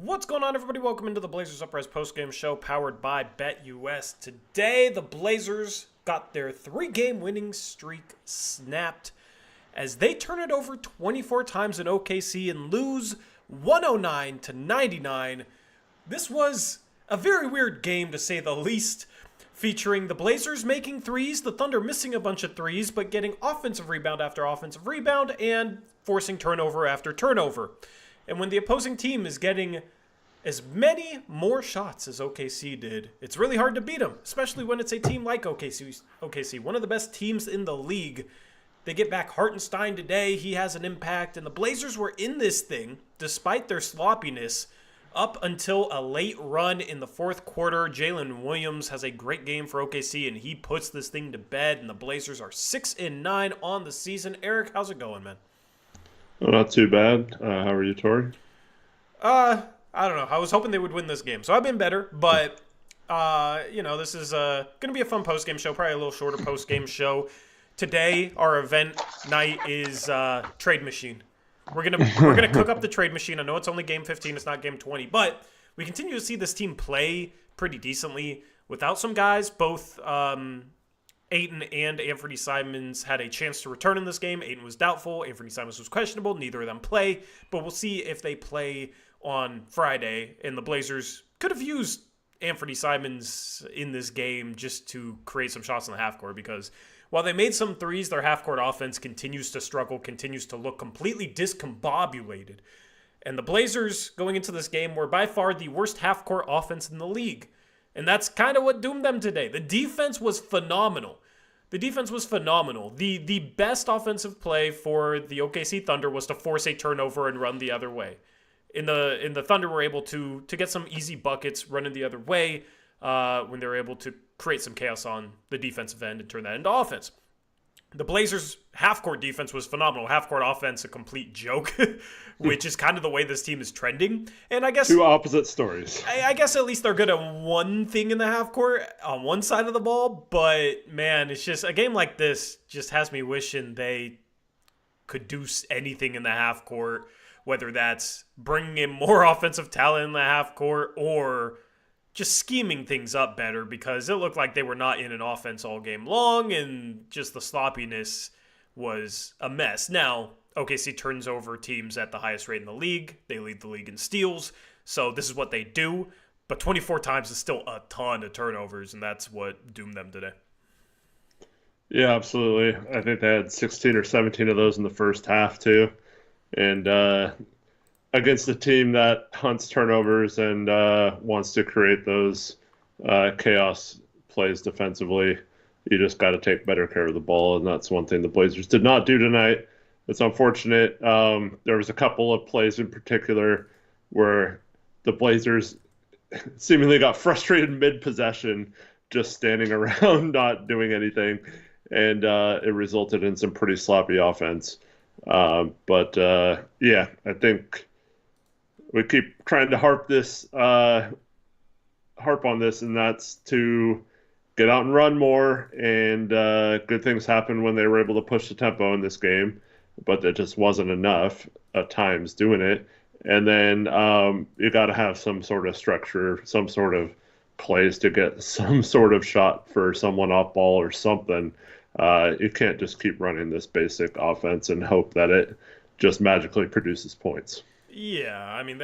What's going on, everybody? Welcome into the Blazers Uprise postgame show powered by BetUS. Today, the Blazers got their three-game winning streak snapped as they turn it over 24 times in OKC and lose 109-99. This was a very weird game, to say the least, featuring the Blazers making threes, the Thunder missing a bunch of threes, but getting offensive rebound after offensive rebound and forcing turnover after turnover. And when the opposing team is getting as many more shots as OKC did, it's really hard to beat them, especially when it's a team like OKC, one of the best teams in the league. They get back Hartenstein today. He has an impact. And the Blazers were in this thing, despite their sloppiness, up until a late run in the fourth quarter. Jalen Williams has a great game for OKC, and he puts this thing to bed. And the Blazers are 6-9 on the season. Eric, how's it going, man? Oh, not too bad. How are you, Tori? I don't know. I was hoping they would win this game, so I've been better. But, this is going to be a fun post-game show, probably a little shorter post-game show. Today, our event night is Trade Machine. We're gonna cook up the Trade Machine. I know it's only game 15, it's not game 20, but we continue to see this team play pretty decently without some guys. Both Ayton and Anthony Simons had a chance to return in this game. Ayton was doubtful. Anthony Simons was questionable. Neither of them play, but we'll see if they play on Friday. And the Blazers could have used Anthony Simons in this game just to create some shots in the half court, because while they made some threes, their half court offense continues to struggle, continues to look completely discombobulated. And the Blazers going into this game were by far the worst half court offense in the league. And that's kind of what doomed them today. The defense was phenomenal. The best offensive play for the OKC Thunder was to force a turnover and run the other way. In the Thunder were able to get some easy buckets running the other way when they were able to create some chaos on the defensive end and turn that into offense. The Blazers' half-court defense was phenomenal. Half-court offense, a complete joke, which is kind of the way this team is trending. And I guess two opposite stories. I guess at least they're good at one thing in the half-court on one side of the ball. But, man, it's just a game like this just has me wishing they could do anything in the half-court, whether that's bringing in more offensive talent in the half-court or just scheming things up better, because it looked like they were not in an offense all game long, and just the sloppiness was a mess. Now, OKC turns over teams at the highest rate in the league. They lead the league in steals, so this is what they do. But 24 times is still a ton of turnovers, and that's what doomed them today. Yeah, absolutely. I think they had 16 or 17 of those in the first half, too. And against a team that hunts turnovers and wants to create those chaos plays defensively, you just got to take better care of the ball, and that's one thing the Blazers did not do tonight. It's unfortunate. There was a couple of plays in particular where the Blazers seemingly got frustrated mid-possession, just standing around, not doing anything, and it resulted in some pretty sloppy offense. But I think we keep trying to harp on this, and that's to get out and run more. And good things happened when they were able to push the tempo in this game, but that just wasn't enough at times doing it. And then you got to have some sort of structure, some sort of plays to get some sort of shot for someone off ball or something. You can't just keep running this basic offense and hope that it just magically produces points. Yeah, I mean,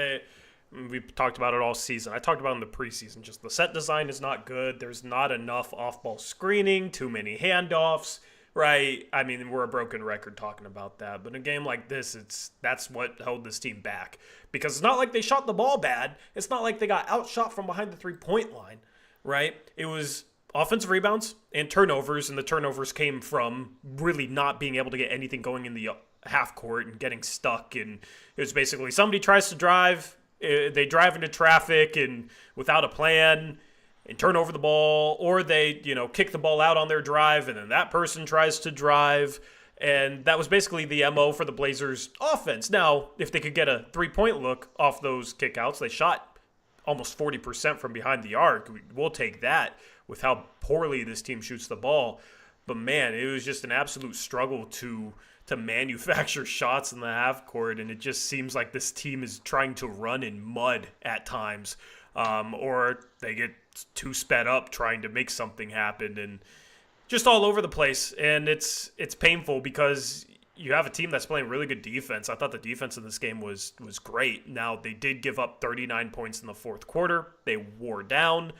we've talked about it all season. I talked about it in the preseason. Just the set design is not good. There's not enough off-ball screening, too many handoffs, right? I mean, we're a broken record talking about that. But in a game like this, that's what held this team back. Because it's not like they shot the ball bad. It's not like they got outshot from behind the three-point line, right? It was offensive rebounds and turnovers, and the turnovers came from really not being able to get anything going in the half court and getting stuck. And it was basically somebody tries to drive, they drive into traffic and without a plan and turn over the ball, or they kick the ball out on their drive and then that person tries to drive. And that was basically the MO for the Blazers offense. Now, if they could get a 3-point look off those kickouts, they shot almost 40% from behind the arc. We'll take that with how poorly this team shoots the ball. But man, it was just an absolute struggle to manufacture shots in the half court, and it just seems like this team is trying to run in mud at times, or they get too sped up trying to make something happen, and just all over the place. And it's painful because you have a team that's playing really good defense. I thought the defense in this game was great. Now, they did give up 39 points in the fourth quarter. They wore down.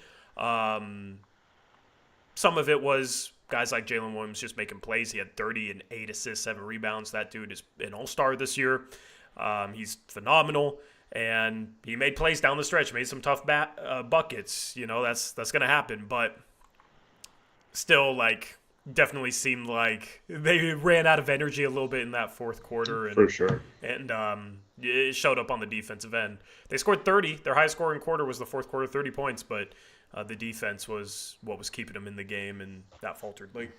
Some of it was guys like Jalen Williams just making plays. He had 30 and 8 assists, 7 rebounds. That dude is an all-star this year. He's phenomenal, and he made plays down the stretch, made some tough buckets. You know, that's going to happen, but still, like, definitely seemed like they ran out of energy a little bit in that fourth quarter. And, for sure. And it showed up on the defensive end. They scored 30. Their highest scoring quarter was the fourth quarter, 30 points, but the defense was what was keeping them in the game, and that faltered late.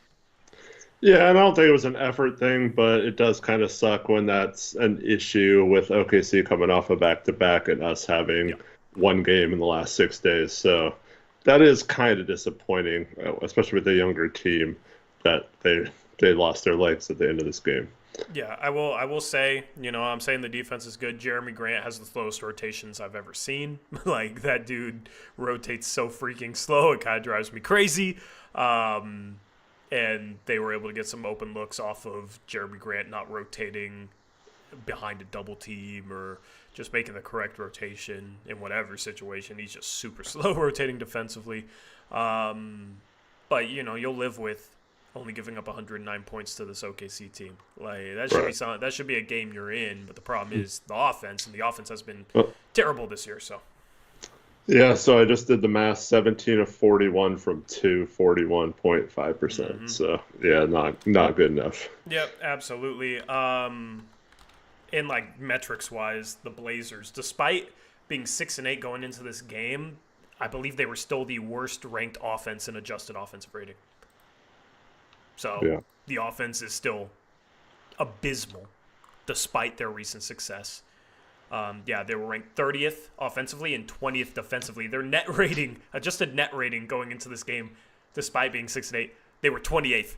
Yeah, and I don't think it was an effort thing, but it does kind of suck when that's an issue with OKC coming off a back-to-back and us having one game in the last 6 days. So that is kind of disappointing, especially with the younger team, that they lost their legs at the end of this game. Yeah, I will say, you know, I'm saying the defense is good. Jeremy Grant has the slowest rotations I've ever seen. Like, that dude rotates so freaking slow, it kind of drives me crazy. And they were able to get some open looks off of Jeremy Grant not rotating behind a double team or just making the correct rotation in whatever situation. He's just super slow rotating defensively. But, you know, you'll live with only giving up 109 points to this OKC team. Like, that should be something, that should be a game you're in. But the problem is the offense, and the offense has been terrible this year. So. Yeah, so I just did the math. 17 of 41 from 2, 41.5%. Mm-hmm. So yeah, not good enough. Yep, absolutely. And like metrics wise, the Blazers, despite being 6-8 going into this game, I believe they were still the worst ranked offense in adjusted offensive rating. So the offense is still abysmal, despite their recent success. They were ranked 30th offensively and 20th defensively. Their net rating, adjusted net rating going into this game, despite being 6-8, they were 28th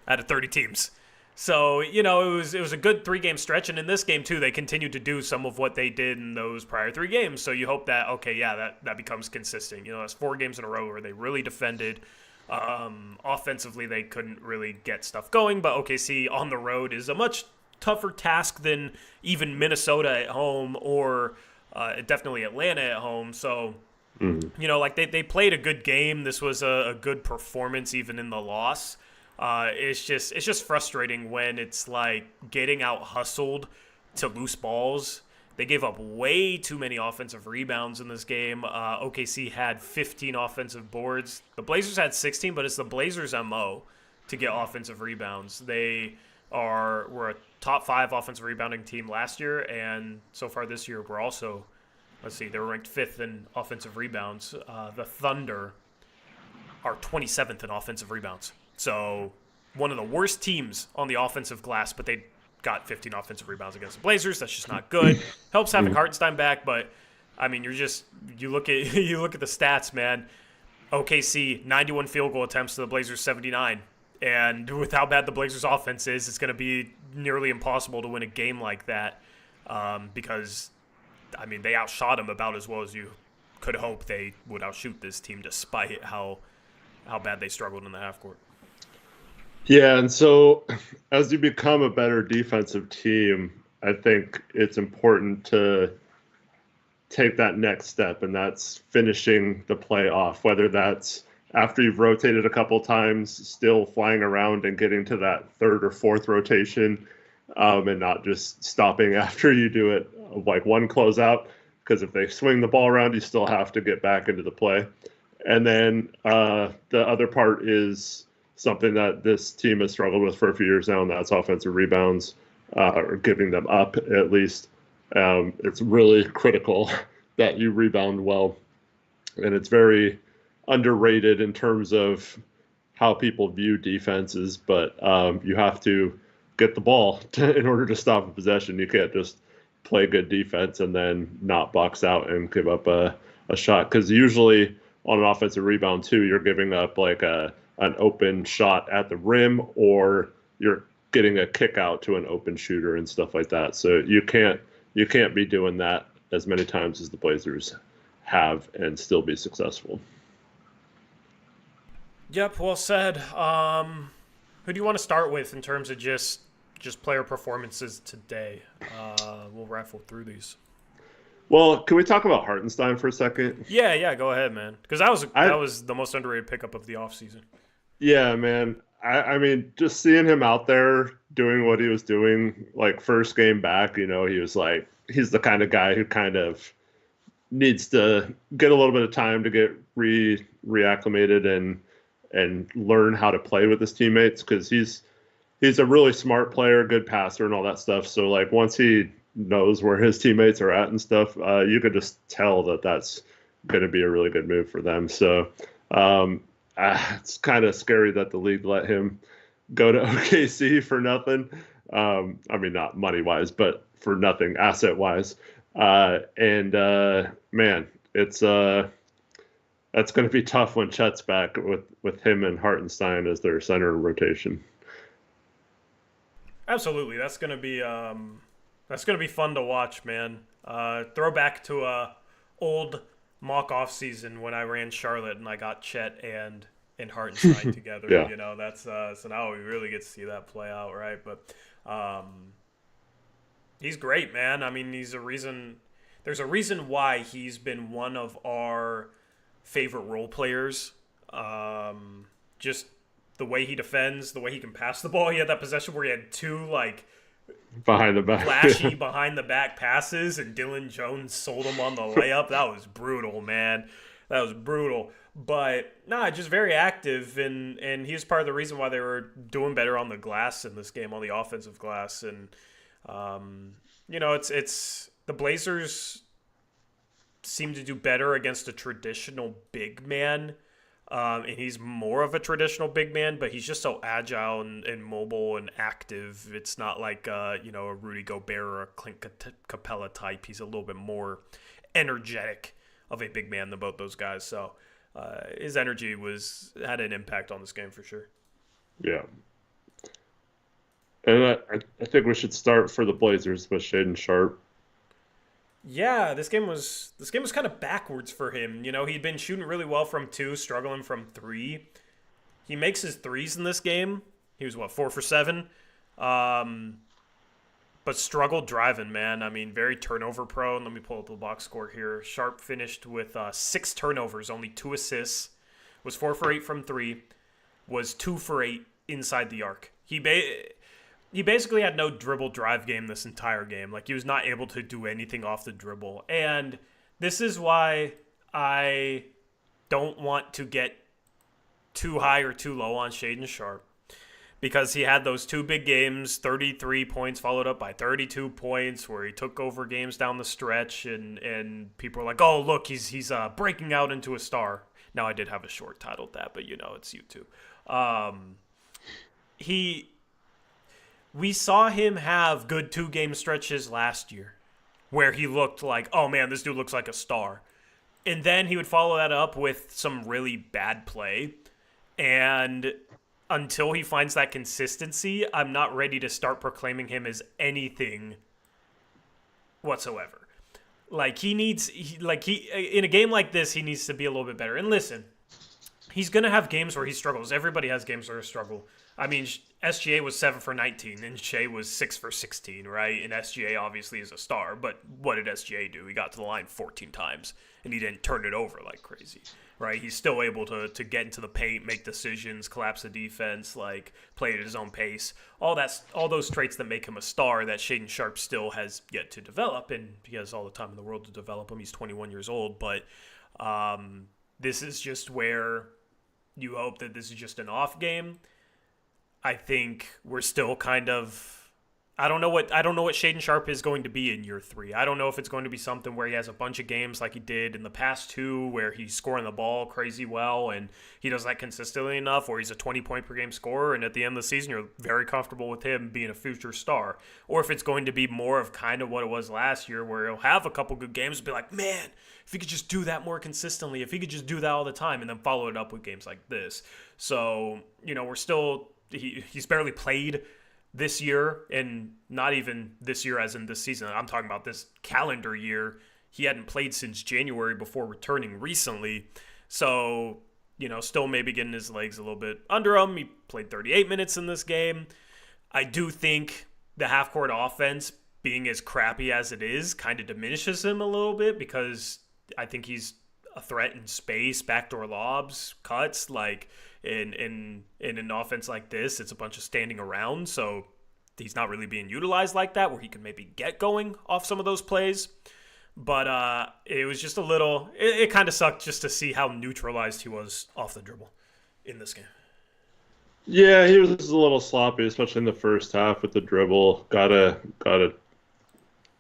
out of 30 teams. So, you know, it was a good 3-game stretch, and in this game, too, they continued to do some of what they did in those prior 3 games. So you hope that, that becomes consistent. You know, that's 4 games in a row where they really defended. Offensively, they couldn't really get stuff going, but OKC on the road is a much tougher task than even Minnesota at home or definitely Atlanta at home. So, you know, like they played a good game. This was a good performance even in the loss. It's just frustrating when it's like getting out hustled to loose balls. They gave up way too many offensive rebounds in this game. OKC had 15 offensive boards. The Blazers had 16, but it's the Blazers' MO to get offensive rebounds. They were a top 5 offensive rebounding team last year, and so far this year we're also, they were ranked 5th in offensive rebounds. The Thunder are 27th in offensive rebounds. So one of the worst teams on the offensive glass, but they got 15 offensive rebounds against the Blazers. That's just not good. Helps having Hartenstein back, but I mean, you look at the stats, man. OKC 91 field goal attempts to the Blazers 79, and with how bad the Blazers offense is, it's going to be nearly impossible to win a game like that because I mean, they outshot them about as well as you could hope they would outshoot this team, despite how bad they struggled in the half court. Yeah, and so as you become a better defensive team, I think it's important to take that next step, and that's finishing the play off, whether that's after you've rotated a couple times, still flying around and getting to that 3rd or 4th rotation, and not just stopping after you do it like one closeout, because if they swing the ball around, you still have to get back into the play. And then the other part is something that this team has struggled with for a few years now, and that's offensive rebounds, or giving them up at least. It's really critical that you rebound well, and it's very underrated in terms of how people view defenses, but you have to get the ball in order to stop a possession. You can't just play good defense and then not box out and give up a shot, because usually on an offensive rebound too, you're giving up like a an open shot at the rim, or you're getting a kick out to an open shooter and stuff like that. So you can't be doing that as many times as the Blazers have and still be successful. Yep, well said. Who do you want to start with in terms of just player performances today? We'll rifle through these. Well, can we talk about Hartenstein for a second? Yeah, go ahead, man. Because that was the most underrated pickup of the offseason. Yeah, man. I mean, just seeing him out there doing what he was doing, like first game back, he was like, he's the kind of guy who kind of needs to get a little bit of time to get reacclimated and learn how to play with his teammates, because he's a really smart player, good passer, and all that stuff. So like once he knows where his teammates are at and stuff, you could just tell that that's going to be a really good move for them. So it's kind of scary that the league let him go to OKC for nothing. I mean, not money wise, but for nothing asset wise. Man, it's that's going to be tough when Chet's back with him and Hartenstein as their center rotation. Absolutely, that's gonna be fun to watch, man. Throwback to a old mock off season when I ran Charlotte and I got Chet and Hartenstein together. Yeah. That's so now we really get to see that play out, right? But he's great, man. I mean, there's a reason why he's been one of our favorite role players. Just the way he defends, the way he can pass the ball. He had that possession where he had two behind the back, flashy behind the back passes, and Dylan Jones sold him on the layup. That was brutal, man. That was brutal. But just very active, and he was part of the reason why they were doing better on the glass in this game, on the offensive glass. And it's the Blazers seem to do better against a traditional big man. And he's more of a traditional big man, but he's just so agile and mobile and active. It's not like a Rudy Gobert or a Clint Capella type. He's a little bit more energetic of a big man than both those guys. So his energy had an impact on this game for sure. Yeah. And I think we should start for the Blazers with Shaden Sharp. Yeah, this game was kind of backwards for him. He'd been shooting really well from 2, struggling from 3. He makes his threes in this game. He was 4 for 7, but struggled driving, man. I mean, very turnover prone. Let me pull up the box score here. Sharp finished with 6 turnovers, only 2 assists. Was 4 for 8 from 3. Was 2 for 8 inside the arc. He basically had no dribble drive game this entire game. Like, he was not able to do anything off the dribble. And this is why I don't want to get too high or too low on Shaden Sharp. Because he had those 2 big games, 33 points followed up by 32 points, where he took over games down the stretch, and people were like, oh, look, he's breaking out into a star. Now, I did have a short titled that, but it's YouTube. We saw him have good 2-game stretches last year where he looked like, oh man, this dude looks like a star. And then he would follow that up with some really bad play. And until he finds that consistency, I'm not ready to start proclaiming him as anything whatsoever. Like, in a game like this, he needs to be a little bit better. And listen, he's going to have games where he struggles. Everybody has games where he struggle. I mean, SGA was 7 for 19, and Shea was 6 for 16, right? And SGA obviously is a star, but what did SGA do? He got to the line 14 times, and he didn't turn it over like crazy, right? He's still able to get into the paint, make decisions, collapse the defense, play at his own pace. All those traits that make him a star that Shaden Sharp still has yet to develop, and he has all the time in the world to develop him. He's 21 years old, but this is just where you hope that this is just an off game. I think we're still kind of I don't know what Shaden Sharp is going to be in year 3. I don't know if it's going to be something where he has a bunch of games like he did in the past 2 where he's scoring the ball crazy well and he does that consistently enough, or he's a 20-point per game scorer and at the end of the season you're very comfortable with him being a future star. Or if it's going to be more of kind of what it was last year where he'll have a couple good games and be like, man, if he could just do that more consistently, if he could just do that all the time, and then follow it up with games like this. So, we're still he's barely played this year, and not even this year as in this season. I'm talking about this calendar year. He hadn't played since January before returning recently. So, still maybe getting his legs a little bit under him. He played 38 minutes in this game. I do think the half-court offense, being as crappy as it is, kind of diminishes him a little bit because I think he's a threat in space, backdoor lobs, cuts, like in an offense like this, it's a bunch of standing around, so he's not really being utilized like that, where he can maybe get going off some of those plays. But it was just a little, it kind of sucked just to see how neutralized he was off the dribble in this game. Yeah, he was a little sloppy, especially in the first half with the dribble. Gotta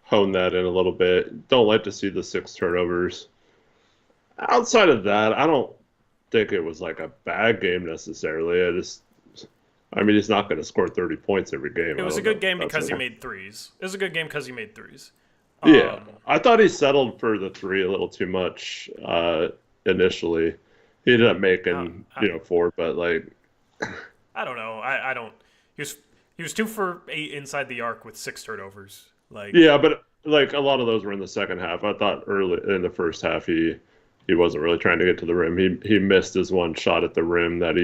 hone that in a little bit. Don't like to see the 6 turnovers. Outside of that, I don't think it was like a bad game necessarily. I mean, he's not going to score 30 points every game. It was a good game because he made threes. It was a good game because he made threes. Yeah, I thought he settled for the 3 a little too much initially. He ended up making 4, but like I don't know. I don't. He was 2 for 8 inside the arc with 6 turnovers. Yeah, but like a lot of those were in the second half. I thought early in the first half he wasn't really trying to get to the rim. He missed his one shot at the rim that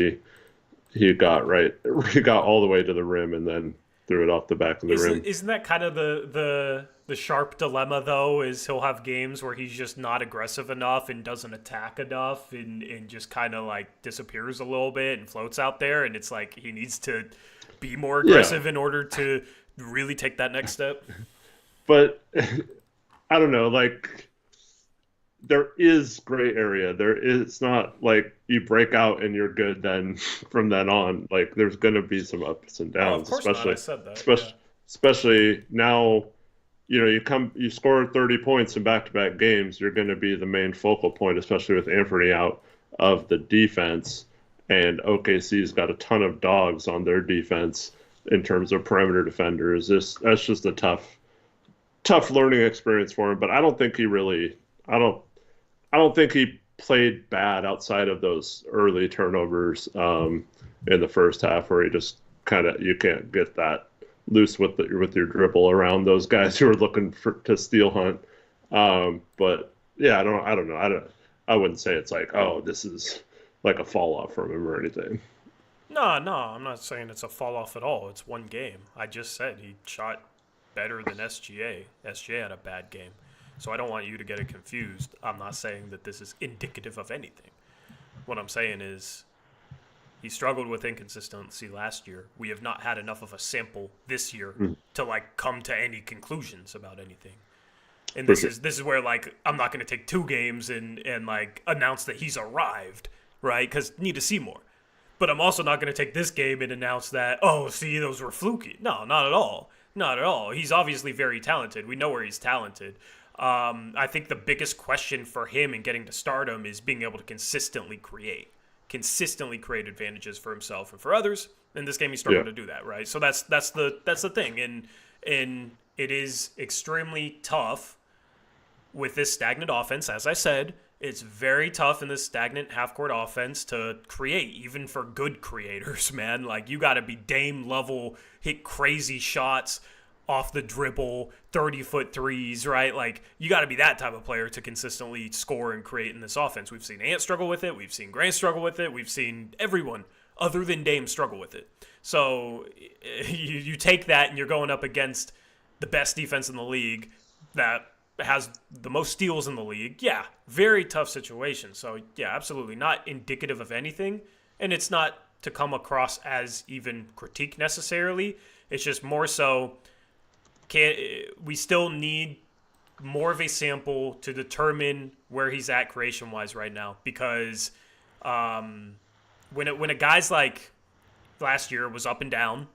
he got right. He got all the way to the rim and then threw it off the back of the rim. Isn't that kind of the Sharp dilemma though? Is he'll have games where he's just not aggressive enough and doesn't attack enough and just kind of like disappears a little bit and floats out there, and it's like he needs to be more aggressive in order to really take that next step. But I don't know, like there is gray area. It's not like you break out and you're good then from then on. Like there's going to be some ups and downs, of course especially not. I said that. Especially now, you score 30 points in back-to-back games, you're going to be the main focal point, especially with Anthony out of the defense. And OKC's got a ton of dogs on their defense in terms of perimeter defenders. That's just a tough learning experience for him. But I don't think he really. I don't think he played bad outside of those early turnovers in the first half, where he just you can't get that loose with your dribble around those guys who are looking to steal hunt. But yeah, I don't know. I wouldn't say it's like, oh, this is like a fall off from him or anything. No, I'm not saying it's a fall off at all. It's one game. I just said he shot better than SGA. SGA had a bad game. So I don't want you to get it confused. I'm not saying that this is indicative of anything. What I'm saying is he struggled with inconsistency last year. We have not had enough of a sample this year to come to any conclusions about anything. And this is where I'm not going to take 2 games and announce that he's arrived, right? Because need to see more. But I'm also not going to take this game and announce that, see, those were fluky. No, not at all. Not at all. He's obviously very talented. We know where he's talented. I think the biggest question for him in getting to stardom is being able to consistently create advantages for himself and for others. In this game, he struggled to do that, right? So that's the thing, and it is extremely tough with this stagnant offense. As I said, it's very tough in this stagnant half-court offense to create, even for good creators, man. You got to be Dame level, hit crazy shots off the dribble, 30-foot threes, right? You got to be that type of player to consistently score and create in this offense. We've seen Ant struggle with it. We've seen Grant struggle with it. We've seen everyone other than Dame struggle with it. So you take that and you're going up against the best defense in the league that has the most steals in the league. Yeah, very tough situation. So, yeah, absolutely not indicative of anything. And it's not to come across as even critique necessarily. It's just more so we still need more of a sample to determine where he's at creation-wise right now. Because when a guy's like last year was up and down,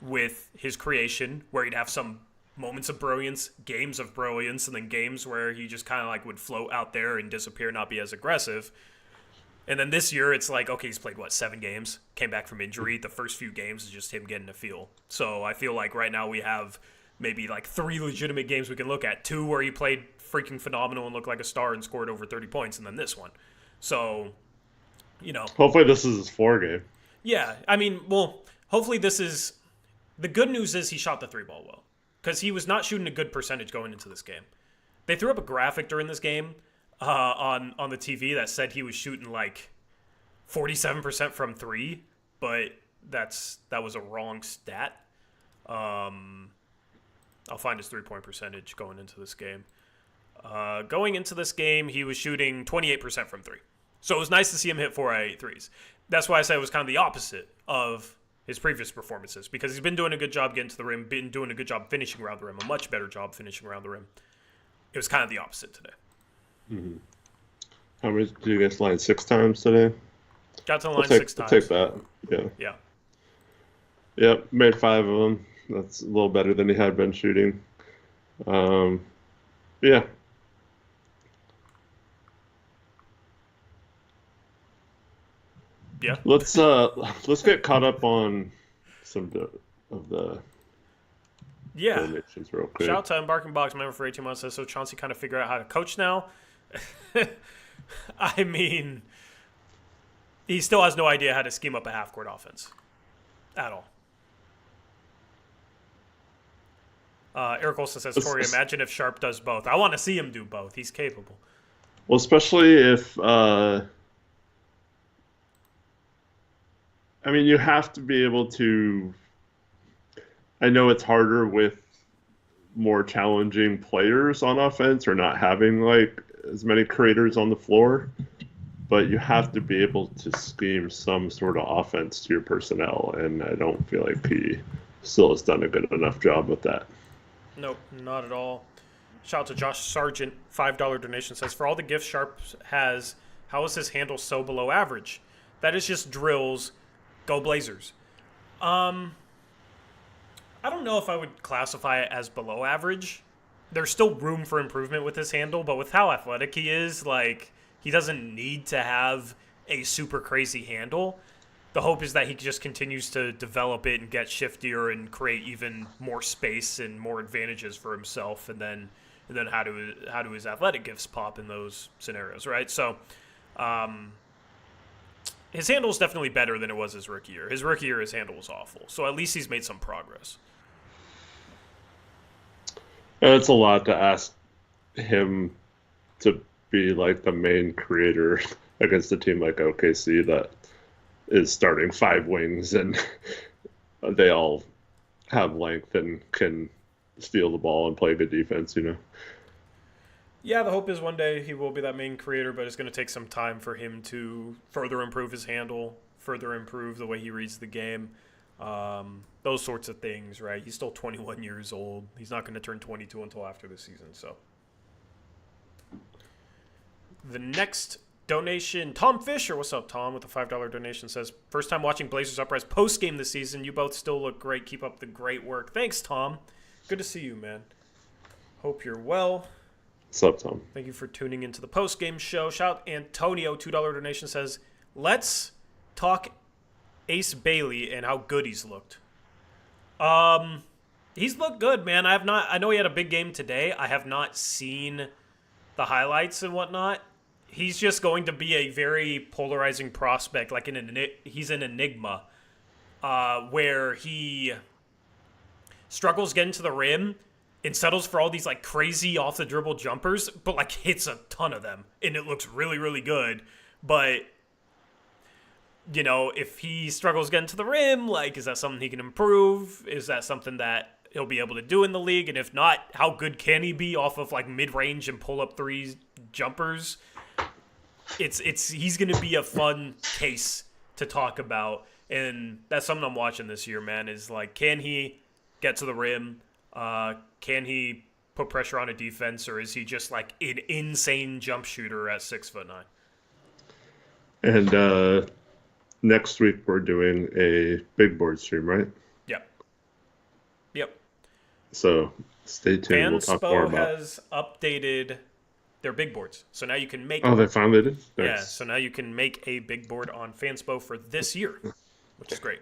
with his creation, where he'd have some moments of brilliance, games of brilliance, and then games where he just kind of like would float out there and disappear, not be as aggressive. And then this year, it's like, okay, he's played, 7 games? Came back from injury. The first few games is just him getting a feel. So I feel like right now we have maybe like 3 legitimate games we can look at. 2 where he played freaking phenomenal and looked like a star and scored over 30 points, and then this one. So, Hopefully this is his 4 game. Yeah, I mean, well, hopefully this is... The good news is he shot the 3-ball well. Because he was not shooting a good percentage going into this game. They threw up a graphic during this game on the TV that said he was shooting like 47% from 3, but that was a wrong stat. I'll find his 3-point percentage going into this game. Going into this game, he was shooting 28% from 3. So it was nice to see him hit 4 out of 8 threes. That's why I said it was kind of the opposite of his previous performances, because he's been doing a good job getting to the rim, been doing a good job finishing around the rim, a much better job finishing around the rim. It was kind of the opposite today. Mm-hmm. How many did you guys line? 6 times today? Got to the line 6 times. I'll take that. Yeah. Yeah. Yep, made 5 of them. That's a little better than he had been shooting. Yeah. Yeah. Let's get caught up on some of the donations real quick. Shout out to Embarking Box member for 18 months. Says, so Chauncey kind of figured out how to coach now. I mean, he still has no idea how to scheme up a half-court offense at all. Eric Olson says, Tori, imagine if Sharp does both. I want to see him do both. He's capable. Well, especially if... I mean, you have to be able to... I know it's harder with more challenging players on offense or not having, like, as many creators on the floor, but you have to be able to scheme some sort of offense to your personnel, and I don't feel like he still has done a good enough job with that. Nope, not at all. Shout out to Josh Sargent, $5 donation, says, for all the gifts Sharp has, how is his handle so below average? That is just drills. Go Blazers. I don't know if I would classify it as below average. There's still room for improvement with his handle, but with how athletic he is, like, he doesn't need to have a super crazy handle. The hope is that he just continues to develop it and get shiftier and create even more space and more advantages for himself, and then how do his athletic gifts pop in those scenarios, right? So, his handle is definitely better than it was his rookie year. His rookie year, his handle was awful. So at least he's made some progress. And it's a lot to ask him to be like the main creator against a team like OKC that is starting 5 wings and they all have length and can steal the ball and play good defense, Yeah, the hope is one day he will be that main creator, but it's going to take some time for him to further improve his handle, further improve the way he reads the game, those sorts of things, right? He's still 21 years old. He's not going to turn 22 until after the season, so. The next donation, Tom Fisher, what's up, Tom, with a $5 donation, says, first time watching Blazers Uprise post-game this season. You both still look great. Keep up the great work. Thanks, Tom. Good to see you, man. Hope you're well. What's up, Tom? Thank you for tuning into the post-game show. Shout out Antonio, $2 donation, says, let's talk Ace Bailey and how good he's looked. He's looked good, man. I know he had a big game today. I have not seen the highlights and whatnot. He's just going to be a very polarizing prospect. Like he's an enigma, where he struggles getting to the rim and settles for all these like crazy off the dribble jumpers, but like hits a ton of them, and it looks really, really good. But if he struggles getting to the rim, like, is that something he can improve? Is that something that he'll be able to do in the league? And if not, how good can he be off of like mid-range and pull-up 3 jumpers? He's going to be a fun case to talk about, and that's something I'm watching this year, man, is like, can he get to the rim? Can he put pressure on a defense, or is he just like an insane jump shooter at 6'9"? And next week we're doing a big board stream, right? Yep. So stay tuned. We'll talk more Fanspo about. has updated their big boards, so now you can make. Oh, they finally did. Yeah, Nice. so now you can make a big board on Fanspo for this year, which is great.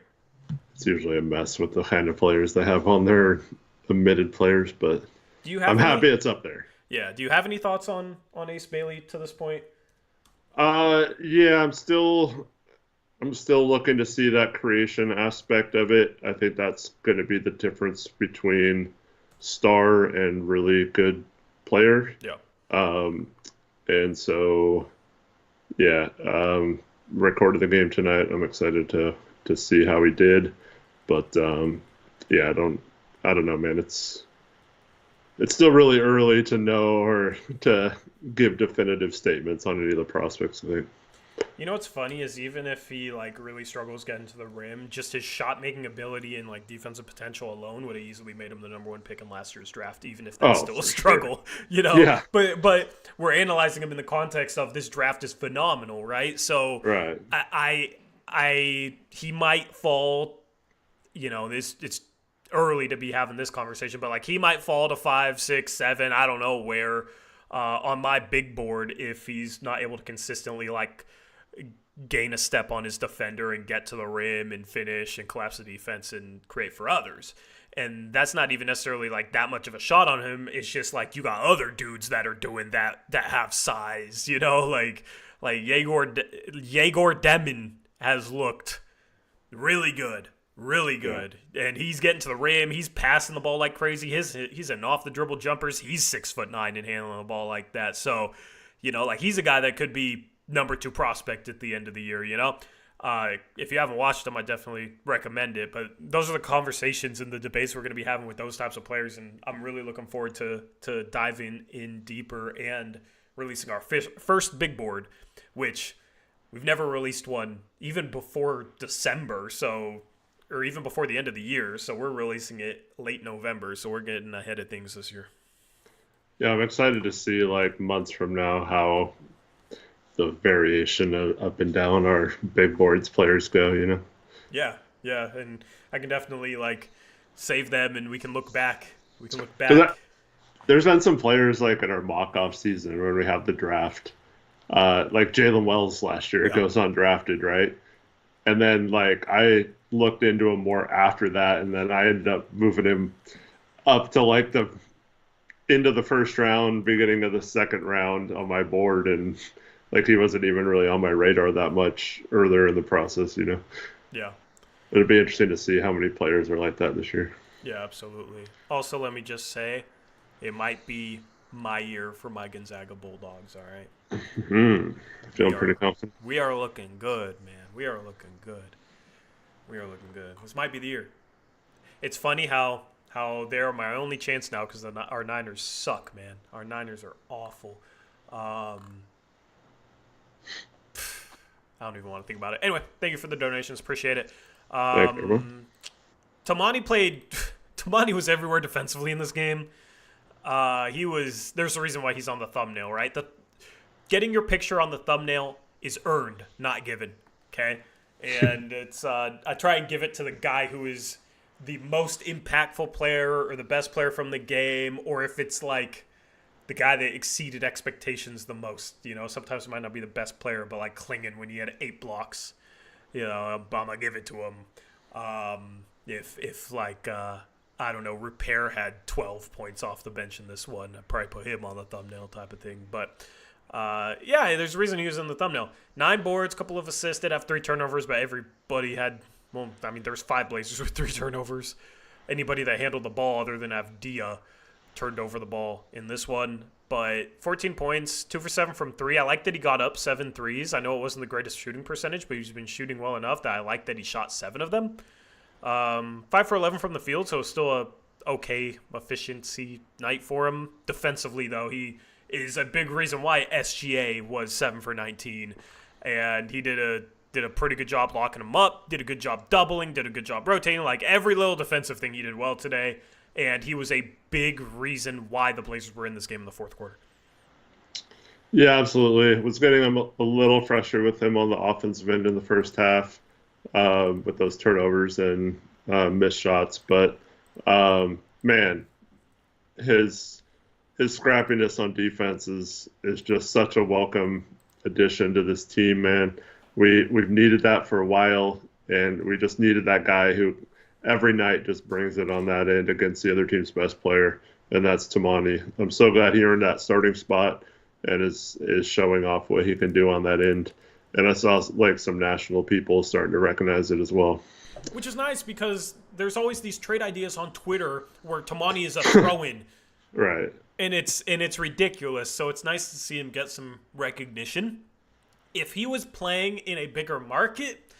It's usually a mess with the kind of players they have on their admitted players, but Do you I'm have any? happy it's up there. Yeah. Do you have any thoughts on Ace Bailey to this point? Yeah, I'm still looking to see that creation aspect of it. I think that's going to be the difference between star and really good player. Yeah. And so, yeah, recorded the game tonight. I'm excited to see how he did, but yeah, I don't know, man. It's still really early to know or to give definitive statements on any of the prospects, I think. You know what's funny is even if he like really struggles getting to the rim, just his shot making ability and like defensive potential alone would have easily made him the #1 pick in last year's draft, even if that's still a struggle. Sure. You know? Yeah. But we're analyzing him in the context of this draft is phenomenal, right? So Right. he might fall, you know, it's early to be having this conversation, but like he might fall to 5, 6, 7, I don't know where, on my big board if he's not able to consistently like gain a step on his defender and get to the rim and finish and collapse the defense and create for others. And that's not even necessarily like that much of a shot on him. It's just like you got other dudes that are doing that have size, you know, like Yegor Demin has looked really good. Really good. Yeah. And he's getting to the rim. He's passing the ball like crazy. He's an off the dribble jumpers. He's 6'9" and handling the ball like that. So, you know, like he's a guy that could be #2 prospect at the end of the year, you know? If you haven't watched him, I definitely recommend it. But those are the conversations and the debates we're going to be having with those types of players. And I'm really looking forward to diving in deeper and releasing our first big board, which we've never released one even before December. Or even before the end of the year, so we're releasing it late November, so we're getting ahead of things this year. Yeah, I'm excited to see, like, months from now how the variation of up and down our big boards players go, you know? Yeah, and I can definitely, like, save them, and we can look back. There's been some players, like, in our mock-off season when we have the draft, like Jalen Wells last year, goes undrafted, right? And then, like, I looked into him more after that, and then I ended up moving him up to, like, the end of the first round, beginning of the second round on my board, and, like, he wasn't even really on my radar that much earlier in the process, you know? Yeah. It'll be interesting to see how many players are like that this year. Yeah, absolutely. Also, let me just say, it might be my year for my Gonzaga Bulldogs, all right? Feeling pretty confident. We are looking good, man. We are looking good. This might be the year. It's funny how they're my only chance now because our Niners suck, man. Our Niners are awful. I don't even want to think about it. Anyway, thank you for the donations. Appreciate it. Thank you. Tamani was everywhere defensively in this game. There's a reason why he's on the thumbnail, right? Getting your picture on the thumbnail is earned, not given. Okay. And it's I try and give it to the guy who is the most impactful player or the best player from the game, or if it's like the guy that exceeded expectations the most. You know, sometimes it might not be the best player, but like Clingan when he had 8 blocks, you know, I'm gonna give it to him. If like I don't know, Repair had 12 points off the bench in this one, I'd probably put him on the thumbnail type of thing, but. Yeah, there's a reason he was in the thumbnail. 9 boards, couple of assists, did have 3 turnovers, but everybody had, well, I mean, there was 5 Blazers with 3 turnovers. Anybody that handled the ball other than Avdia turned over the ball in this one. But 14 points, 2 for 7 from 3. I like that he got up 7 threes. I know it wasn't the greatest shooting percentage, but he's been shooting well enough that I like that he shot 7 of them. 5 for 11 from the field, so still a okay efficiency night for him. Defensively, though, he is a big reason why SGA was 7 for 19, and he did a pretty good job locking him up, did a good job doubling, did a good job rotating, like every little defensive thing he did well today, and he was a big reason why the Blazers were in this game in the fourth quarter. Yeah, absolutely. It was getting a little frustrated with him on the offensive end in the first half with those turnovers and missed shots, but man, his scrappiness on defense is just such a welcome addition to this team, man. We've needed that for a while, and we just needed that guy who every night just brings it on that end against the other team's best player, and that's Tamani. I'm so glad he earned that starting spot and is showing off what he can do on that end. And I saw like some national people starting to recognize it as well. Which is nice because there's always these trade ideas on Twitter where Tamani is a throw-in. Right. And it's ridiculous. So it's nice to see him get some recognition. If he was playing in a bigger market,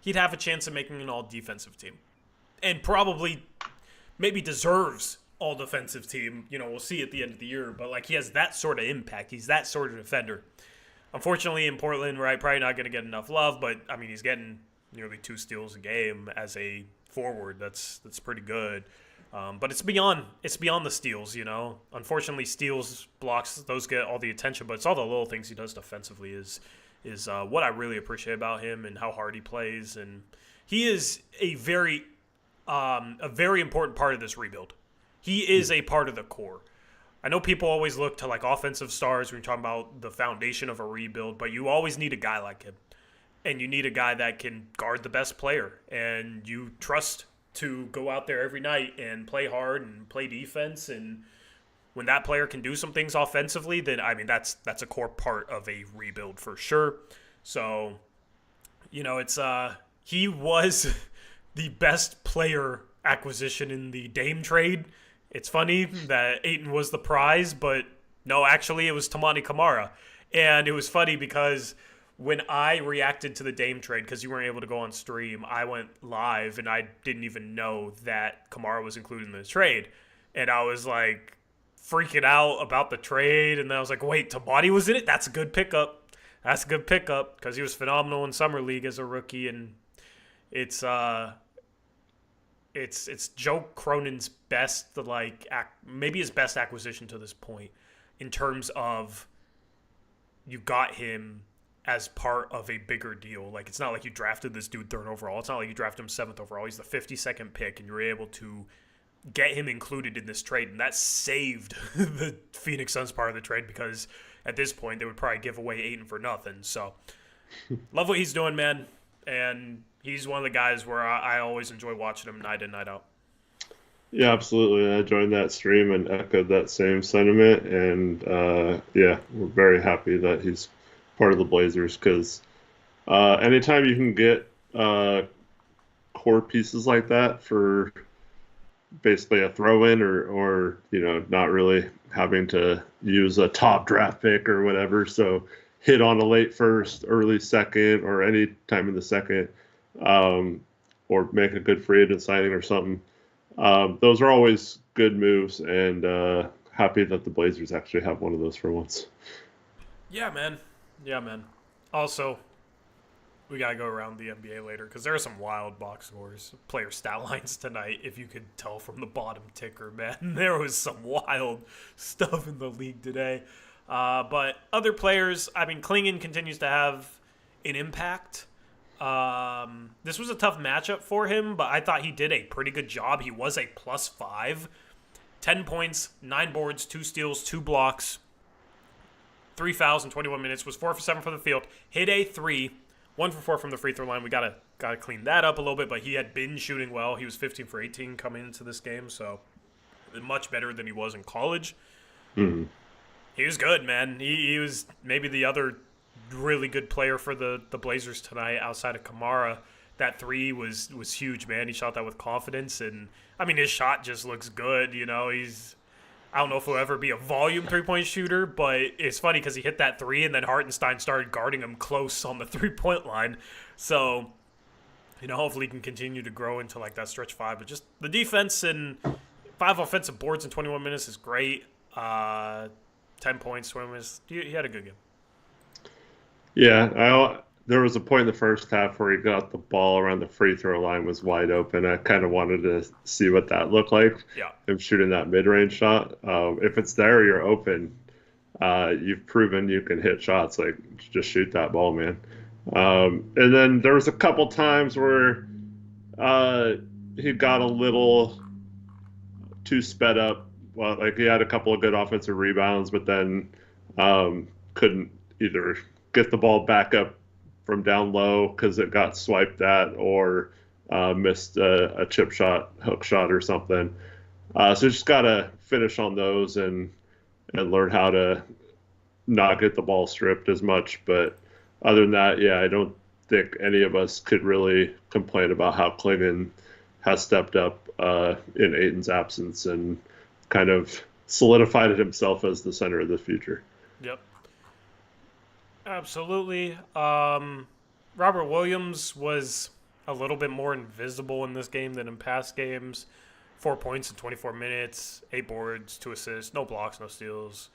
he'd have a chance of making an all-defensive team. And probably maybe deserves all-defensive team. You know, we'll see at the end of the year. But, like, he has that sort of impact. He's that sort of defender. Unfortunately, in Portland, right, probably not going to get enough love. But, I mean, he's getting nearly 2 steals a game as a forward. That's pretty good. But it's beyond the steals, you know. Unfortunately, steals, blocks, those get all the attention. But it's all the little things he does defensively is what I really appreciate about him and how hard he plays. And he is a very important part of this rebuild. He is a part of the core. I know people always look to like offensive stars when you're talking about the foundation of a rebuild, but you always need a guy like him. And you need a guy that can guard the best player. And you trust to go out there every night and play hard and play defense. And when that player can do some things offensively, then, I mean, that's a core part of a rebuild for sure. So, you know, it's he was the best player acquisition in the Dame trade. It's funny that Ayton was the prize, but no, actually it was Tamani Camara. And it was funny because when I reacted to the Dame trade, because you weren't able to go on stream, I went live and I didn't even know that Camara was included in the trade. And I was like freaking out about the trade. And then I was like, wait, Tamani was in it? That's a good pickup. That's a good pickup because he was phenomenal in Summer League as a rookie. And it's Joe Cronin's best, maybe his best acquisition to this point in terms of you got him as part of a bigger deal. Like, it's not like you drafted this dude 3rd overall. It's not like you drafted him 7th overall. He's the 52nd pick, and you were able to get him included in this trade. And that saved the Phoenix Suns part of the trade because at this point they would probably give away Ayton for nothing. So, love what he's doing, man. And he's one of the guys where I always enjoy watching him night in, night out. Yeah, absolutely. I joined that stream and echoed that same sentiment. And, yeah, we're very happy that he's part of the Blazers because anytime you can get core pieces like that for basically a throw-in or you know, not really having to use a top draft pick or whatever, so hit on a late first, early second, or any time in the second, or make a good free agent signing or something. Those are always good moves, and happy that the Blazers actually have one of those for once. Yeah, man. Also, we got to go around the NBA later because there are some wild box scores, player stat lines tonight, if you could tell from the bottom ticker, man. There was some wild stuff in the league today. But other players, I mean, Clingan continues to have an impact. This was a tough matchup for him, but I thought he did a pretty good job. He was a +5. 10 points, 9 boards, 2 steals, 2 blocks, 3 fouls in 21 minutes, was 4 for 7 from the field, hit a 3, 1 for 4 from the free throw line. We gotta clean that up a little bit, but he had been shooting well. He was 15 for 18 coming into this game, so much better than he was in college. Mm-hmm. He was good, man. He was maybe the other really good player for the Blazers tonight outside of Camara. That 3 was huge, man. He shot that with confidence, and I mean, his shot just looks good. You know, I don't know if he'll ever be a volume 3-point shooter, but it's funny because he hit that 3 and then Hartenstein started guarding him close on the 3-point line. So, you know, hopefully he can continue to grow into like that stretch 5. But just the defense and 5 offensive boards in 21 minutes is great. 10 points, 20 minutes. He had a good game. Yeah, there was a point in the first half where he got the ball around the free throw line, was wide open. I kind of wanted to see what that looked like. Yeah. Him shooting that mid-range shot. If it's there, you're open. You've proven you can hit shots. Like, just shoot that ball, man. And then there was a couple times where he got a little too sped up well, like he had a couple of good offensive rebounds, but then couldn't either get the ball back up from down low because it got swiped at, or missed a chip shot, hook shot, or something. So just gotta finish on those and learn how to not get the ball stripped as much. But other than that, yeah, I don't think any of us could really complain about how Clingan has stepped up in Ayton's absence and kind of solidified himself as the center of the future. Yep. Absolutely. Robert Williams was a little bit more invisible in this game than in past games. 4 points in 24 minutes, 8 boards, 2 assists, no blocks, no steals.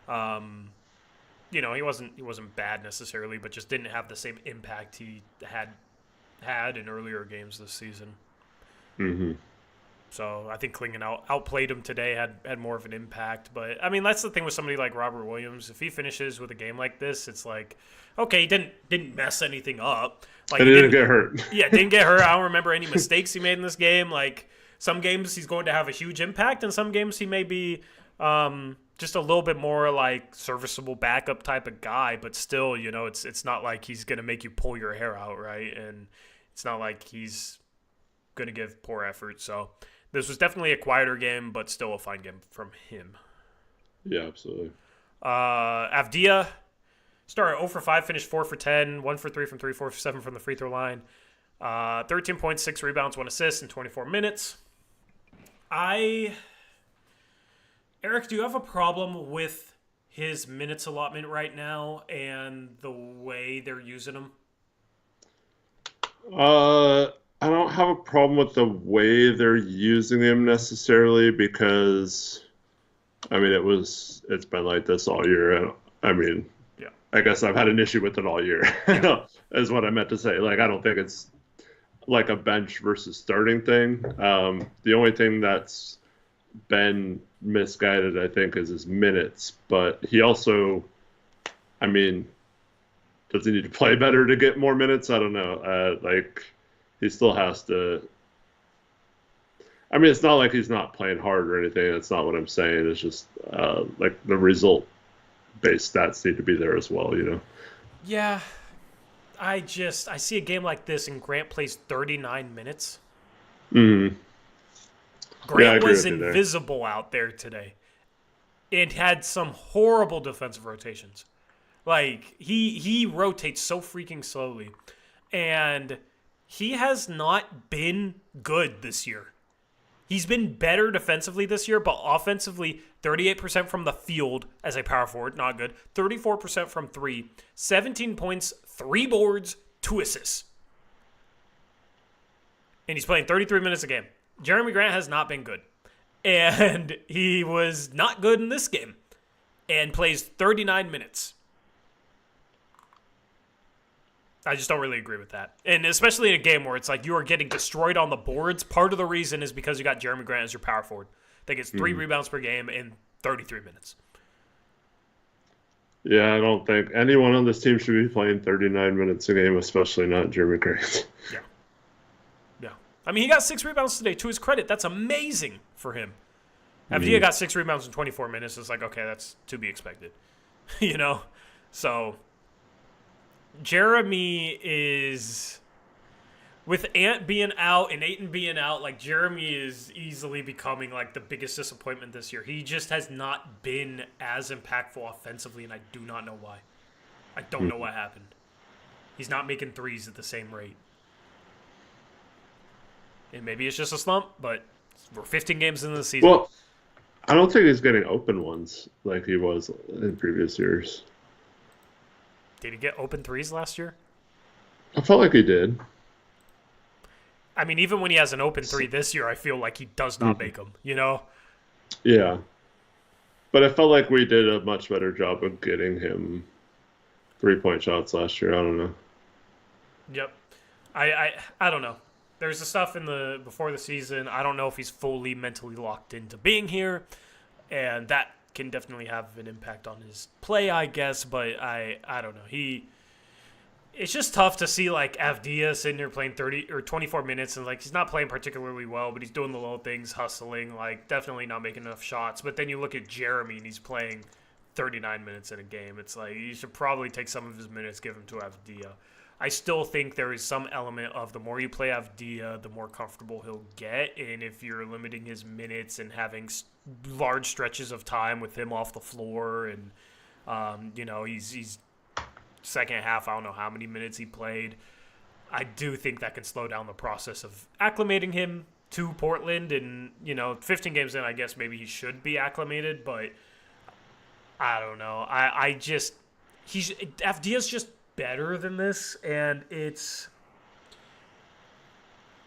He wasn't bad necessarily, but just didn't have the same impact he had in earlier games this season. Mm-hmm. So I think Clingan outplayed him today, had more of an impact. But, I mean, that's the thing with somebody like Robert Williams. If he finishes with a game like this, it's like, okay, he didn't mess anything up. Like, and he didn't get hurt. Yeah, didn't get hurt. I don't remember any mistakes he made in this game. Like, some games he's going to have a huge impact, and some games he may be just a little bit more like serviceable backup type of guy. But still, it's not like he's going to make you pull your hair out, right? And it's not like he's going to give poor effort. So this was definitely a quieter game, but still a fine game from him. Yeah, absolutely. Avdia started 0 for 5, finished 4 for 10, 1 for 3 from 3, 4 for 7 from the free throw line. 13 points, 6 rebounds, 1 assist in 24 minutes. Eric, do you have a problem with his minutes allotment right now and the way they're using him? I don't have a problem with the way they're using him necessarily because, I mean, it's been like this all year. Yeah. I guess I've had an issue with it all year. Yeah. Is what I meant to say. Like, I don't think it's like a bench versus starting thing. The only thing that's been misguided, I think, is his minutes. But he also, I mean, does he need to play better to get more minutes? I don't know. He still has to. I mean, it's not like he's not playing hard or anything. That's not what I'm saying. It's just like the result-based stats need to be there as well, Yeah. I see a game like this and Grant plays 39 minutes. Mm-hmm. Grant was invisible out there today and had some horrible defensive rotations. Like, he rotates so freaking slowly. And he has not been good this year. He's been better defensively this year, but offensively, 38% from the field as a power forward, not good. 34% from 3, 17 points, 3 boards, 2 assists. And he's playing 33 minutes a game. Jeremy Grant has not been good. And he was not good in this game. And plays 39 minutes. I just don't really agree with that. And especially in a game where it's like you are getting destroyed on the boards, part of the reason is because you got Jeremy Grant as your power forward. That gets 3 rebounds per game in 33 minutes. Yeah, I don't think anyone on this team should be playing 39 minutes a game, especially not Jeremy Grant. Yeah. I mean, he got 6 rebounds today. To his credit, that's amazing for him. Avdia got 6 rebounds in 24 minutes. It's like, okay, that's to be expected. So Jeremy is, with Ant being out and Ayton being out, like, Jeremy is easily becoming like the biggest disappointment this year. He just has not been as impactful offensively, and I do not know why. I don't know what happened. He's not making threes at the same rate. And maybe it's just a slump, but we're 15 games into the season. Well, I don't think he's getting open ones like he was in previous years. Did he get open threes last year? I felt like he did. I mean, even when he has an open 3 this year, I feel like he does not make them, Yeah. But I felt like we did a much better job of getting him 3-point shots last year. I don't know. Yep. I don't know. There's the stuff before the season. I don't know if he's fully mentally locked into being here, and that can definitely have an impact on his play, I guess. But I don't know. It's just tough to see like Avdia sitting there playing 30 or 24 minutes and like he's not playing particularly well, but he's doing the little things, hustling, like definitely not making enough shots. But then you look at Jeremy and he's playing 39 minutes in a game. It's like you should probably take some of his minutes, give them to Avdia. I still think there is some element of the more you play Avdia, the more comfortable he'll get. And if you're limiting his minutes and having large stretches of time with him off the floor and, he's second half, I don't know how many minutes he played. I do think that can slow down the process of acclimating him to Portland. And, 15 games in, I guess maybe he should be acclimated, but I don't know. Avdia's just better than this, and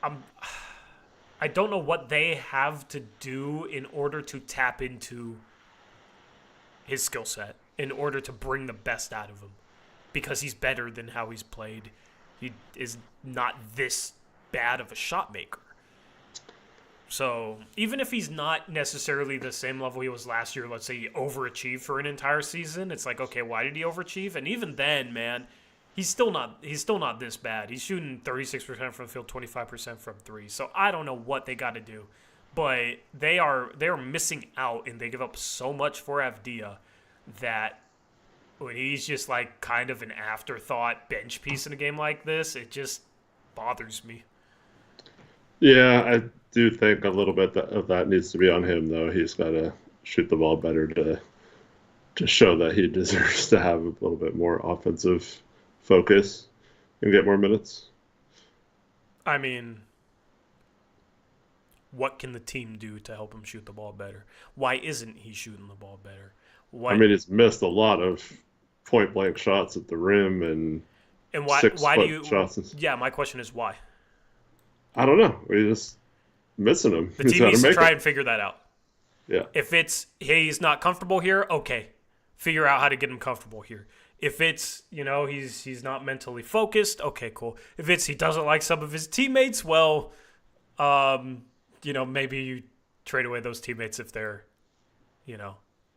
I don't know what they have to do in order to tap into his skill set, in order to bring the best out of him. Because he's better than how he's played. He is not this bad of a shot maker. So even if he's not necessarily the same level he was last year, let's say he overachieved for an entire season, it's like, okay, why did he overachieve? And even then, man, he's still not this bad. He's shooting 36% from the field, 25% from three. So I don't know what they got to do. But they are missing out, and they give up so much for Avdia that when he's just like kind of an afterthought bench piece in a game like this, it just bothers me. Yeah, I do think a little bit of that needs to be on him, though. He's got to shoot the ball better to show that he deserves to have a little bit more offensive focus and get more minutes. I mean, what can the team do to help him shoot the ball better? Why isn't he shooting the ball better? He's missed a lot of point-blank shots at the rim and why do you shots. Yeah, my question is why? I don't know. We're just missing him. The team needs to try and figure that out. Yeah. If it's, hey, he's not comfortable here, okay. Figure out how to get him comfortable here. If it's, he's not mentally focused, okay, cool. If it's he doesn't like some of his teammates, well, maybe you trade away those teammates if they're,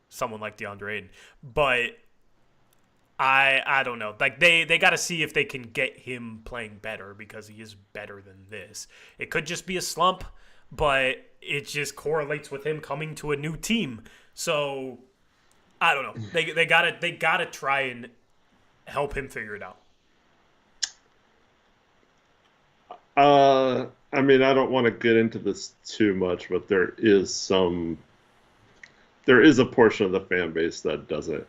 someone like DeAndre Ayton. But I don't know. Like they got to see if they can get him playing better because he is better than this. It could just be a slump, but it just correlates with him coming to a new team. So I don't know. They gotta try and help him figure it out. I don't want to get into this too much, but there is a portion of the fan base that doesn't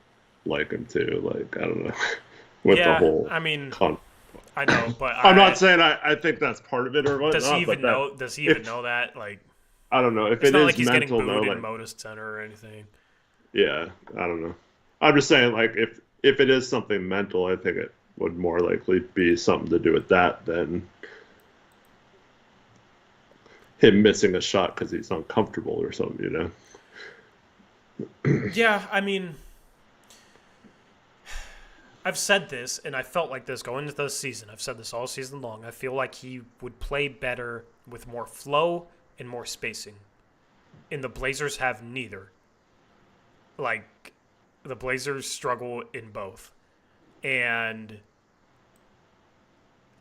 like him too. Like, I don't know. With the whole I know, but I'm not saying I think that's part of it or whatnot. Does he even know that? Like, I don't know. If it's it not is like he's mental, getting booed though, in Modus Center or anything. Yeah, I don't know. I'm just saying, like, if it is something mental, I think it would more likely be something to do with that than him missing a shot because he's uncomfortable or something, Yeah, I've said this, and I felt like this going into the season. I've said this all season long. I feel like he would play better with more flow and more spacing. And the Blazers have neither. Like, the Blazers struggle in both. And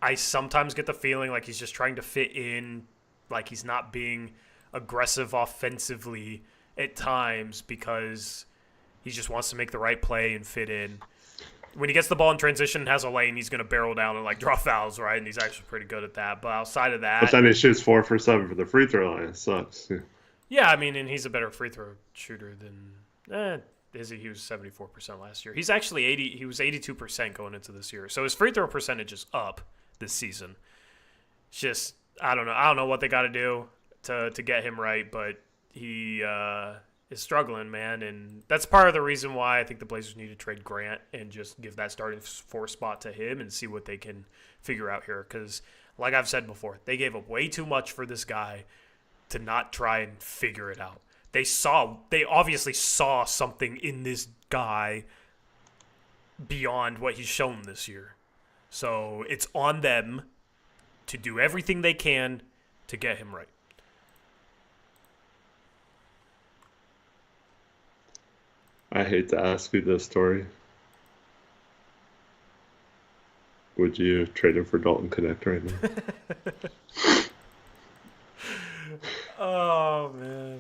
I sometimes get the feeling like he's just trying to fit in, like he's not being aggressive offensively at times because he just wants to make the right play and fit in. When he gets the ball in transition and has a lane, he's going to barrel down and draw fouls, right? And he's actually pretty good at that. But outside of that, but then he shoots 4 for 7 for the free throw line. It sucks. Yeah, and he's a better free throw shooter than is he? He was 74% last year. He's actually 80. He was 82% going into this year. So his free throw percentage is up this season. It's just I don't know. I don't know what they got to do to get him right, but he is struggling, man, and that's part of the reason why I think the Blazers need to trade Grant and just give that starting 4 spot to him and see what they can figure out here. Because, like I've said before, they gave up way too much for this guy to not try and figure it out. They obviously saw something in this guy beyond what he's shown this year. So it's on them to do everything they can to get him right. I hate to ask you this, Tori. would you trade him for Dalton Connect right now? Oh man.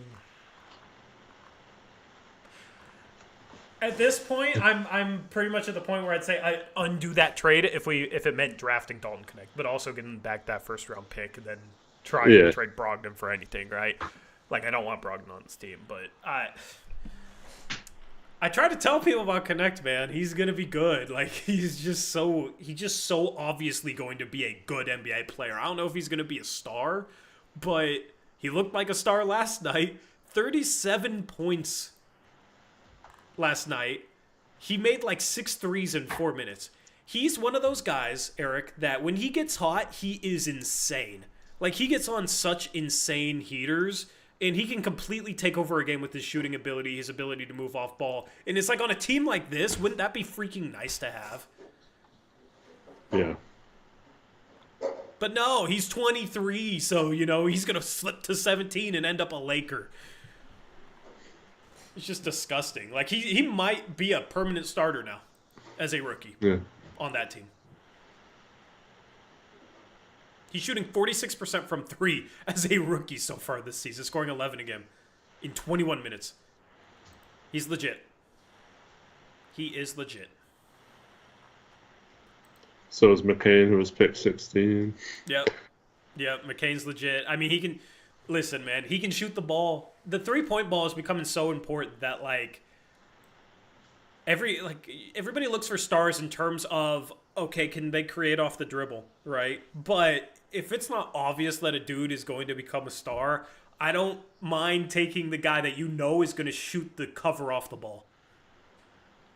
At this point, I'm pretty much at the point where I'd say I undo that trade if it meant drafting Dalton Connect, but also getting back that first round pick and then trying to trade Brogdon for anything, right? Like I don't want Brogdon on this team, but I try to tell people about Connect, man. He's gonna be good. Like he's just so obviously going to be a good NBA player. I don't know if he's gonna be a star, but he looked like a star last night. 37 points last night. He made like 6 threes in 4 minutes. He's one of those guys, Eric, that when he gets hot, he is insane. Like he gets on such insane heaters, and he can completely take over a game with his shooting ability, his ability to move off ball. And it's like on a team like this, wouldn't that be freaking nice to have? Yeah. But no, he's 23, so, he's going to slip to 17 and end up a Laker. It's just disgusting. Like, he might be a permanent starter now as a rookie on that team. He's shooting 46% from 3 as a rookie so far this season, scoring 11 again in 21 minutes. He's legit. He is legit. So is McCain, who was picked 16. Yep, McCain's legit. I mean, he can... Listen, man, he can shoot the ball. The three-point ball is becoming so important that, everybody looks for stars in terms of, okay, can they create off the dribble, right? But if it's not obvious that a dude is going to become a star, I don't mind taking the guy that is going to shoot the cover off the ball.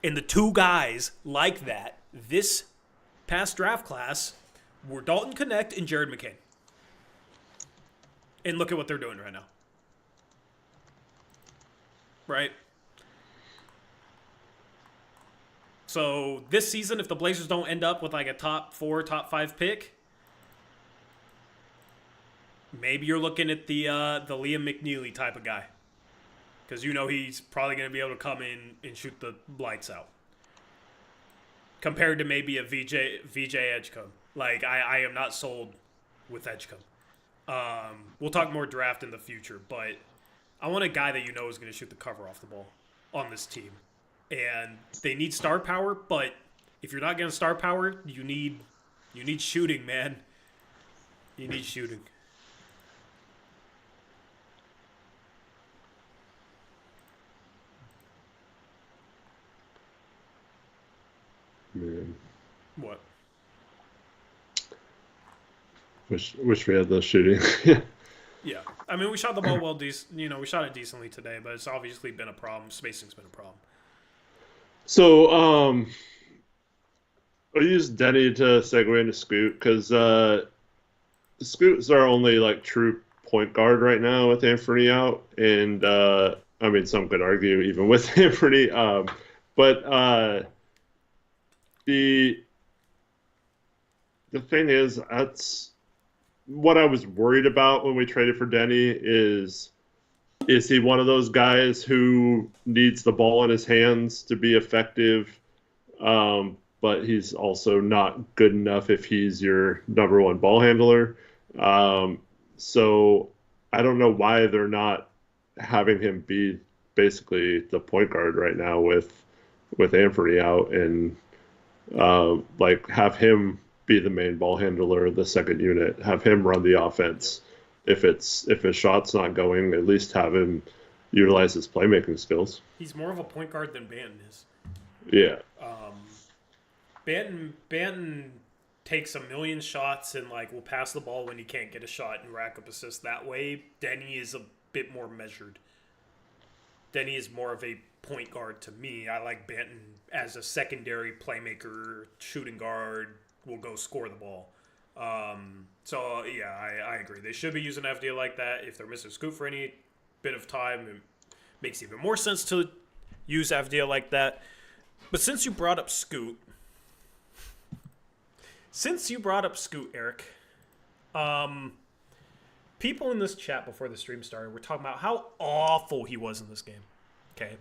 And the two guys like that this past draft class were Dalton Connect and Jared McCain. And look at what they're doing right now. Right? So this season, if the Blazers don't end up with a top 4, top 5 pick, maybe you're looking at the Liam McNeely type of guy. Because he's probably going to be able to come in and shoot the lights out. Compared to maybe a VJ Edgecombe. Like, I am not sold with Edgecombe. We'll talk more draft in the future, but I want a guy that is going to shoot the cover off the ball on this team. And they need star power, but if you're not getting star power, you need shooting, man. You need shooting. Man. What? Wish we had those shooting. Yeah. I mean, we shot the ball well. We shot it decently today, but it's obviously been a problem. Spacing's been a problem. So, I'll use Denny to segue into Scoot, because Scoot's our only, true point guard right now with Anthony out. And, some could argue even with Anthony. But the thing is, that's what I was worried about when we traded for Denny is he one of those guys who needs the ball in his hands to be effective, but he's also not good enough if he's your number one ball handler. So I don't know why they're not having him be basically the point guard right now with Anthony out, and have him be the main ball handler, the second unit, have him run the offense. If his shot's not going, at least have him utilize his playmaking skills. He's more of a point guard than Banton is. Yeah. Banton takes a million shots and will pass the ball when he can't get a shot and rack up assists that way. Denny is a bit more measured. Denny is more of a point guard to me. I like Banton as a secondary playmaker, shooting guard, will go score the ball. So yeah, I agree. They should be using FDA like that. If they're missing Scoot for any bit of time, it makes even more sense to use FDA like that. But since you brought up Scoot, Eric, people in this chat before the stream started were talking about how awful he was in this game. Okay,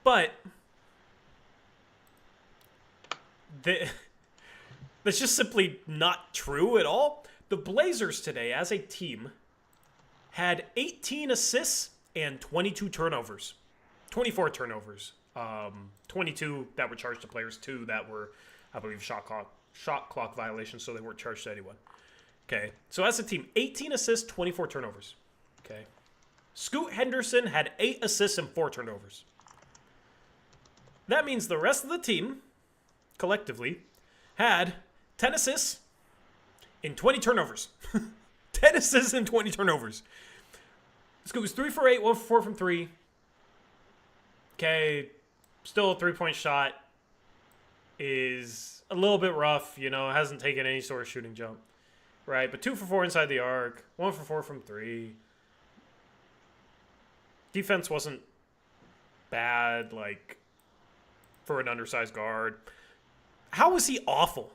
but That's just simply not true at all. The Blazers today, as a team, had 18 assists and 22 turnovers. 24 turnovers. 22 that were charged to players, 2 that were, I believe, shot clock violations, so they weren't charged to anyone. Okay, so as a team, 18 assists, 24 turnovers. Okay. Scoot Henderson had 8 assists and 4 turnovers. That means the rest of the team, collectively, had 10 assists and 20 turnovers. 10 assists and 20 turnovers. Scoot was 3 for 8, 1 for 4 from 3. Okay, still a 3-point shot is a little bit rough, hasn't taken any sort of shooting jump. Right, but 2 for 4 inside the arc, 1 for 4 from 3. Defense wasn't bad, for an undersized guard. How was he awful?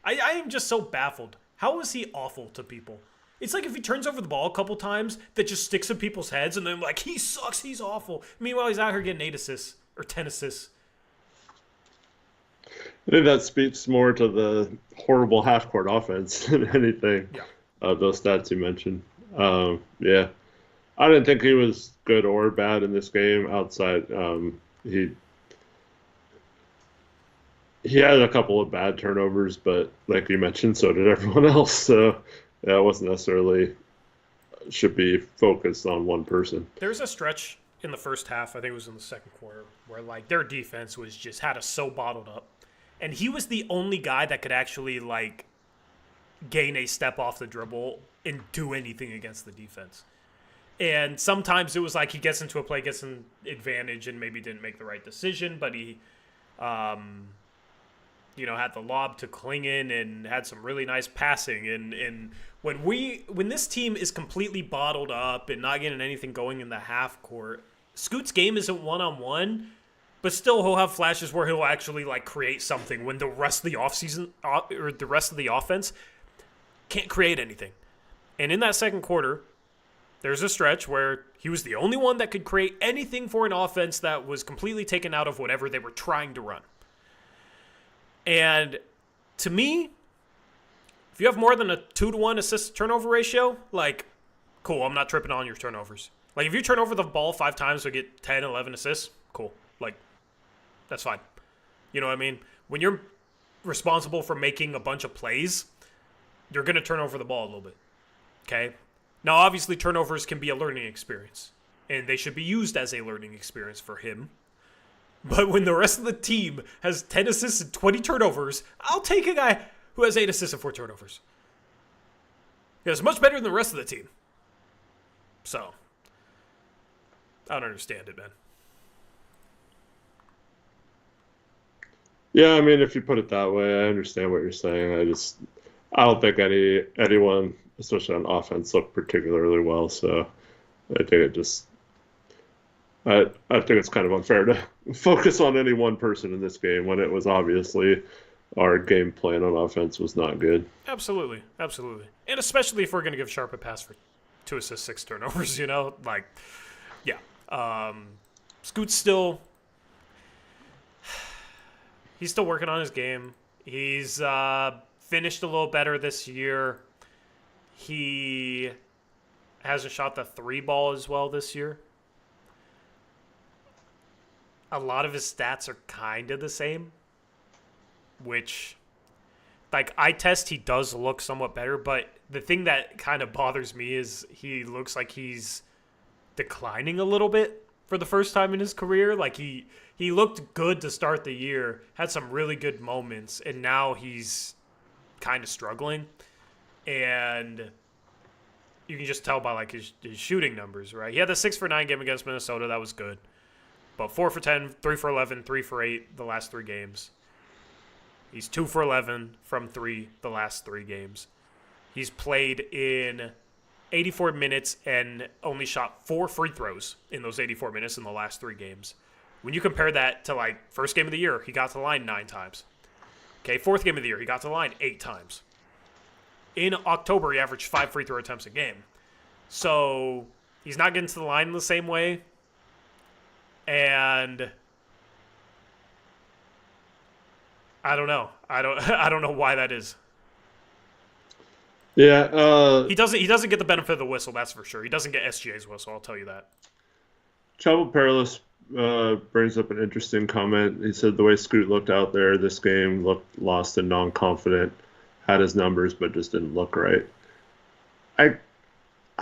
I am just so baffled. How was he awful to people? It's like if he turns over the ball a couple times, that just sticks in people's heads, and then he sucks, he's awful. Meanwhile, he's out here getting 8 assists, or 10 assists. I think that speaks more to the horrible half-court offense than anything. Yeah. Those stats you mentioned. Yeah. I didn't think he was good or bad in this game outside. He had a couple of bad turnovers, but like you mentioned, so did everyone else. So yeah, it wasn't necessarily should be focused on one person. There's a stretch in the first half, I think it was in the second quarter, where their defense was just had us so bottled up. And he was the only guy that could actually gain a step off the dribble and do anything against the defense. And sometimes it was he gets into a play, gets an advantage, and maybe didn't make the right decision, but he had the lob to Clingan and had some really nice passing. And when this team is completely bottled up and not getting anything going in the half court, Scoot's game isn't one-on-one, but still he'll have flashes where he'll actually create something when the rest of the offseason or the rest of the offense can't create anything. And in that second quarter, there's a stretch where he was the only one that could create anything for an offense that was completely taken out of whatever they were trying to run. And to me, if you have more than a 2-to-1 assist-turnover ratio, cool, I'm not tripping on your turnovers. If you turn over the ball 5 times to get 10, 11 assists, cool. That's fine. You know what I mean? When you're responsible for making a bunch of plays, you're going to turn over the ball a little bit. Okay? Now, obviously, turnovers can be a learning experience, and they should be used as a learning experience for him. But when the rest of the team has 10 assists and 20 turnovers, I'll take a guy who has 8 assists and 4 turnovers. It's much better than the rest of the team. So, I don't understand it, man. Yeah, I mean, if you put it that way, I understand what you're saying. I don't think anyone, especially on offense, looked particularly well. So I think I think it's kind of unfair to focus on any one person in this game when it was obviously our game plan on offense was not good. Absolutely. And especially if we're going to give Sharp a pass for 2 assists, 6 turnovers, yeah. Scoot's he's still working on his game. He's finished a little better this year. He hasn't shot the 3 ball as well this year. A lot of his stats are kind of the same, which, eye test, he does look somewhat better, but the thing that kind of bothers me is he looks like he's declining a little bit for the first time in his career. He looked good to start the year, had some really good moments, and now he's kind of struggling. And you can just tell by his shooting numbers, right? He had the 6 for 9 game against Minnesota. That was good. But 4 for 10, 3 for 11, 3 for 8 the last 3 games. He's 2 for 11 from 3 the last 3 games. He's played in 84 minutes and only shot 4 free throws in those 84 minutes in the last 3 games. When you compare that to first game of the year, he got to the line 9 times. Okay, fourth game of the year, he got to the line 8 times. In October, he averaged 5 free throw attempts a game. So he's not getting to the line in the same way. And I don't know. I don't know why that is. Yeah, He doesn't get the benefit of the whistle, that's for sure. He doesn't get SGA's whistle, I'll tell you that. Travel Perilous brings up an interesting comment. He said the way Scoot looked out there this game looked lost and non-confident, had his numbers, but just didn't look right. I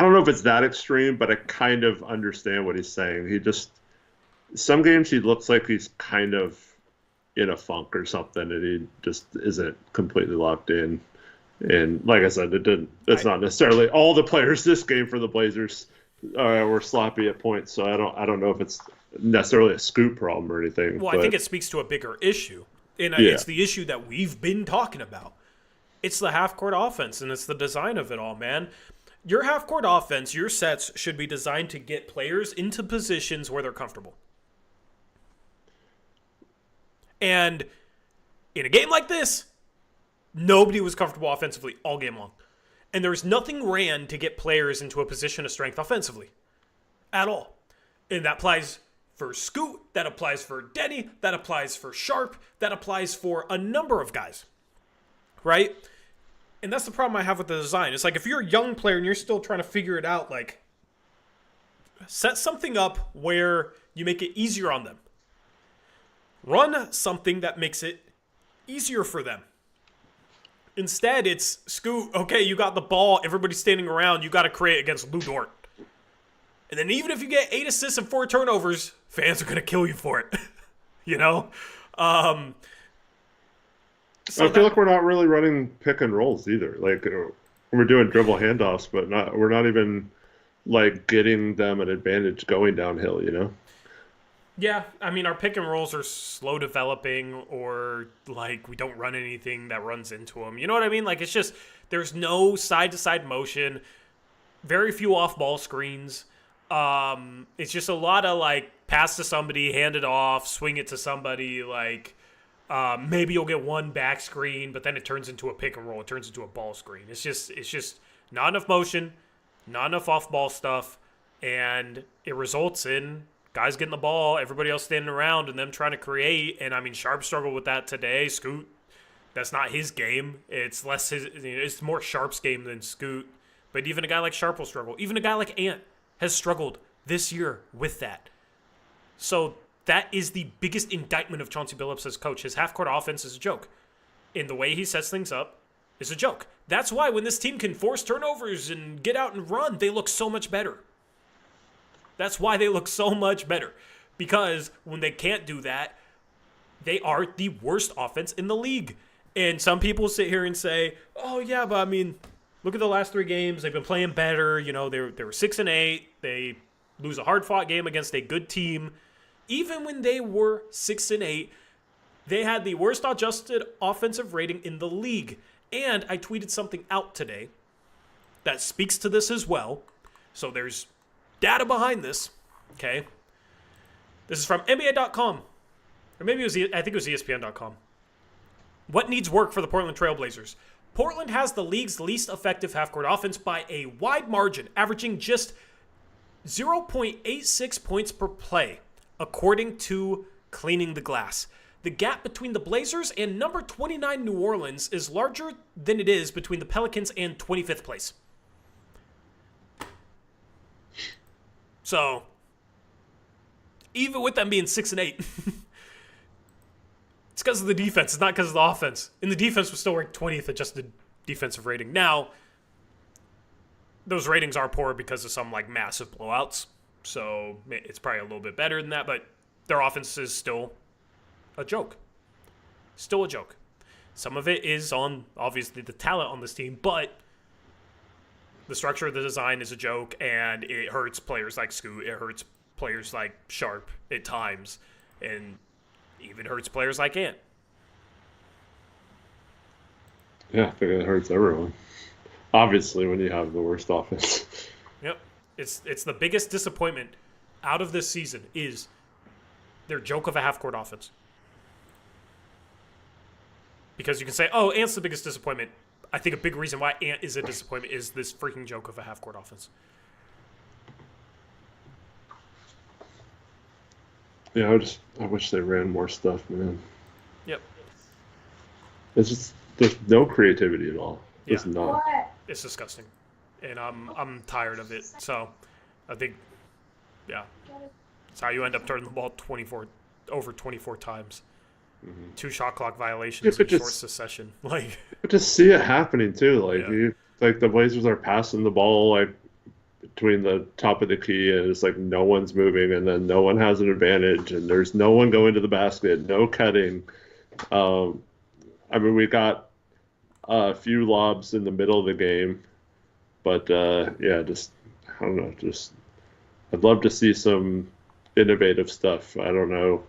I don't know if it's that extreme, but I kind of understand what he's saying. Some games he looks like he's kind of in a funk or something, and he just isn't completely locked in. And like I said, it's not necessarily all the players this game for the Blazers were sloppy at points. So I don't know if it's necessarily a Scoot problem or anything. Well, I think it speaks to a bigger issue, and Yeah. it's the issue that we've been talking about. It's the half-court offense, and it's the design of it all, man. Your half-court offense, your sets should be designed to get players into positions where they're comfortable. And in a game like this, nobody was comfortable offensively all game long. And there's nothing ran to get players into a position of strength offensively at all. And that applies for Scoot, that applies for Denny, that applies for Sharp, that applies for a number of guys, right? And that's the problem I have with the design. It's like if you're a young player and you're still trying to figure it out, like, set something up where you make it easier on them. Run something that makes it easier for them. Instead, it's Scoot, okay, you got the ball, everybody's standing around, you got to create against Lou Dort. And then even if you get 8 assists and 4 turnovers, fans are going to kill you for it. You know? So I feel like we're not really running pick and rolls either. Like, we're doing dribble handoffs, but we're not even, like, getting them an advantage going downhill, you know? Yeah, I mean, our pick and rolls are slow developing, or like we don't run anything that runs into them. You know what I mean? Like, it's just there's no side-to-side motion, very few off-ball screens. It's just a lot of like pass to somebody, hand it off, swing it to somebody. Like maybe you'll get one back screen, but then it turns into a pick and roll. It turns into a ball screen. It's just not enough motion, not enough off-ball stuff, and it results in guys getting the ball, everybody else standing around, and them trying to create. And I mean, Sharp struggled with that today. Scoot, that's not his game. It's it's more Sharp's game than Scoot. But even a guy like Sharp will struggle. Even a guy like Ant has struggled this year with that. So that is the biggest indictment of Chauncey Billups as coach. His half-court offense is a joke. And the way he sets things up is a joke. That's why when this team can force turnovers and get out and run, they look so much better. That's why they look so much better. Because when they can't do that, they are the worst offense in the league. And some people sit here and say, oh, yeah, but I mean, look at the last 3 games. They've been playing better. You know, they were 6-8. They lose a hard-fought game against a good team. Even when they were 6-8, they had the worst adjusted offensive rating in the league. And I tweeted something out today that speaks to this as well. So there's data behind this, okay? This is from NBA.com. Or maybe I think it was ESPN.com. What needs work for the Portland Trail Blazers? Portland has the league's least effective half-court offense by a wide margin, averaging just 0.86 points per play, according to Cleaning the Glass. The gap between the Blazers and number 29 New Orleans is larger than it is between the Pelicans and 25th place. So, even with them being 6-8, it's because of the defense. It's not because of the offense. And the defense was still ranked 20th adjusted defensive rating. Now, those ratings are poor because of some like massive blowouts. So it's probably a little bit better than that. But their offense is still a joke. Still a joke. Some of it is on, obviously, the talent on this team. But the structure of the design is a joke, and it hurts players like Scoot. It hurts players like Sharp at times, and even hurts players like Ant. Yeah, I think it hurts everyone. Obviously, when you have the worst offense. Yep. It's the biggest disappointment out of this season is their joke of a half-court offense. Because you can say, oh, Ant's the biggest disappointment. I think a big reason why Ant is a disappointment is this freaking joke of a half-court offense. Yeah, I wish they ran more stuff, man. Yep. there's no creativity at all. Yeah. There's not. It's disgusting, and I'm tired of it. So I think, yeah, it's how you end up turning the ball 24 times. Mm-hmm. 2 shot clock violations in short succession. Like, You could just see it happening too. yeah. Like the Blazers are passing the ball like between the top of the key, and it's like no one's moving, and then no one has an advantage, and there's no one going to the basket, no cutting. Um, I mean, we got a few lobs in the middle of the game, but yeah, just I don't know, just I'd love to see some innovative stuff. I don't know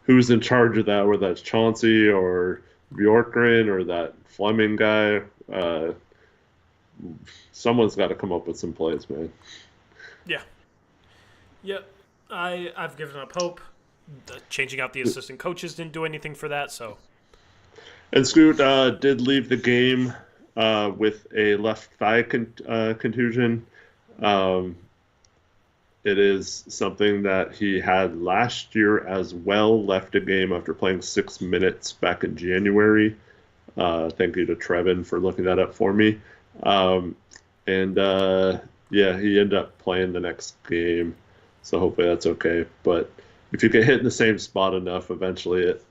who's in charge of that, whether that's Chauncey or Bjorkgren or that Fleming guy. Someone's got to come up with some plays, man. Yeah. Yep. I've given up hope. Changing out the assistant coaches didn't do anything for that, so. And Scoot did leave the game with a left thigh contusion. It is something that he had last year as well, left a game after playing 6 minutes back in January. Thank you to Trevin for looking that up for me. And yeah, he ended up playing the next game, so hopefully that's okay. But if you get hit in the same spot enough, eventually it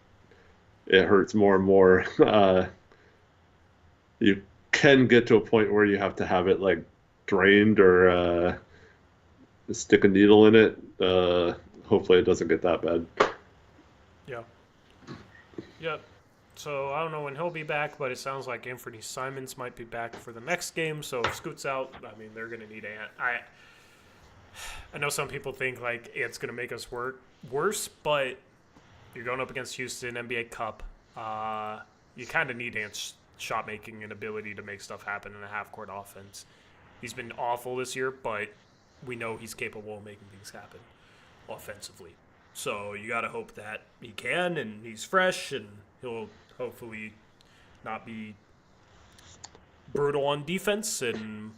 hurts more and more. You can get to a point where you have to have it like drained or stick a needle in it. Hopefully it doesn't get that bad. Yeah. Yep. So I don't know when he'll be back, but it sounds like Anthony Simons might be back for the next game. So if Scoot's out, I mean, they're going to need Ant. I know some people think like Ant's going to make us worse, but you're going up against Houston, NBA Cup. You kind of need Ant's shot making and ability to make stuff happen in a half court offense. He's been awful this year, but we know he's capable of making things happen offensively. So you got to hope that he can, and he's fresh, and he'll hopefully not be brutal on defense. And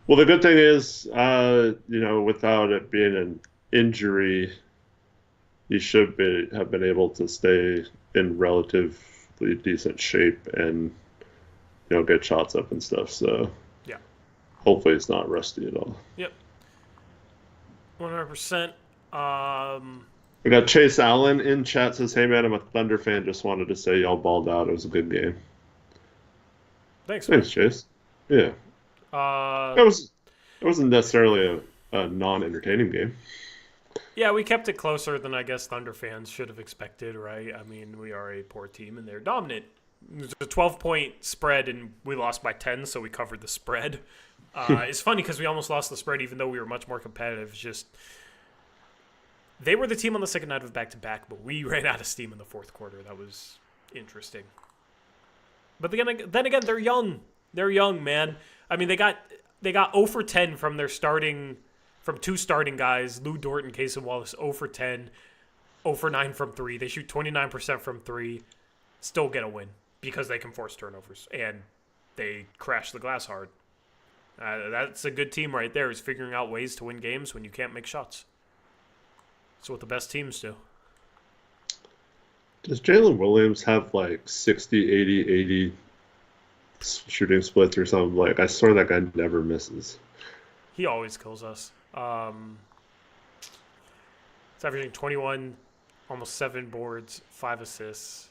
well, the good thing is, without it being an injury, he should have been able to stay in relatively decent shape and get shots up and stuff. So yeah, hopefully it's not rusty at all. Yep, 100%. We got Chase Allen in chat, says, "Hey man, I'm a Thunder fan. Just wanted to say y'all balled out. It was a good game." Thanks, man. Chase. Yeah. It wasn't necessarily a non-entertaining game. Yeah, we kept it closer than I guess Thunder fans should have expected, right? I mean, we are a poor team, and they're dominant. It was a 12-point spread, and we lost by 10, so we covered the spread. It's funny because we almost lost the spread, even though we were much more competitive. It's just they were the team on the second night of back-to-back, but we ran out of steam in the fourth quarter. That was interesting. But then again, they're young. They're young, man. I mean, they got 0 for 10 from their from 2 starting guys, Lou Dort and Casey Wallace. 0 for 10, 0 for 9 from 3. They shoot 29% from 3, still get a win because they can force turnovers and they crash the glass hard. That's a good team right there, is figuring out ways to win games when you can't make shots. That's what the best teams do. Does Jalen Williams have like 60, 80 shooting splits or something? Like, I swear that guy never misses. He always kills us. It's averaging 21, almost 7 boards, 5 assists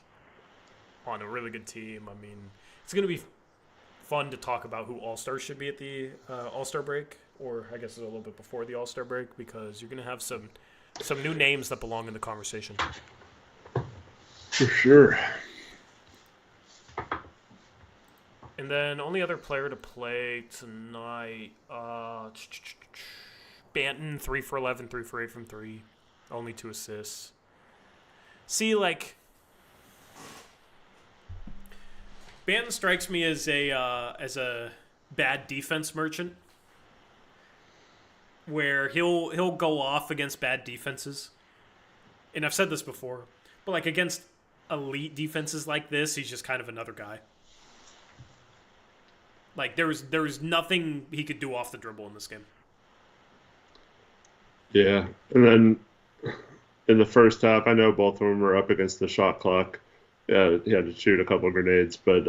on a really good team. I mean, it's going to be fun to talk about who All-Stars should be at the All-Star break, or I guess it's a little bit before the All-Star break, because you're going to have some new names that belong in the conversation. For sure. And then only other player to play tonight, Banton, 3 for 11, 3 for 8 from 3, only 2 assists. See, like, Banton strikes me as a bad defense merchant, where he'll go off against bad defenses. And I've said this before, but like against elite defenses like this, he's just kind of another guy. Like, there was nothing he could do off the dribble in this game. Yeah. And then in the first half, I know both of them were up against the shot clock. Yeah, he had to shoot a couple grenades, but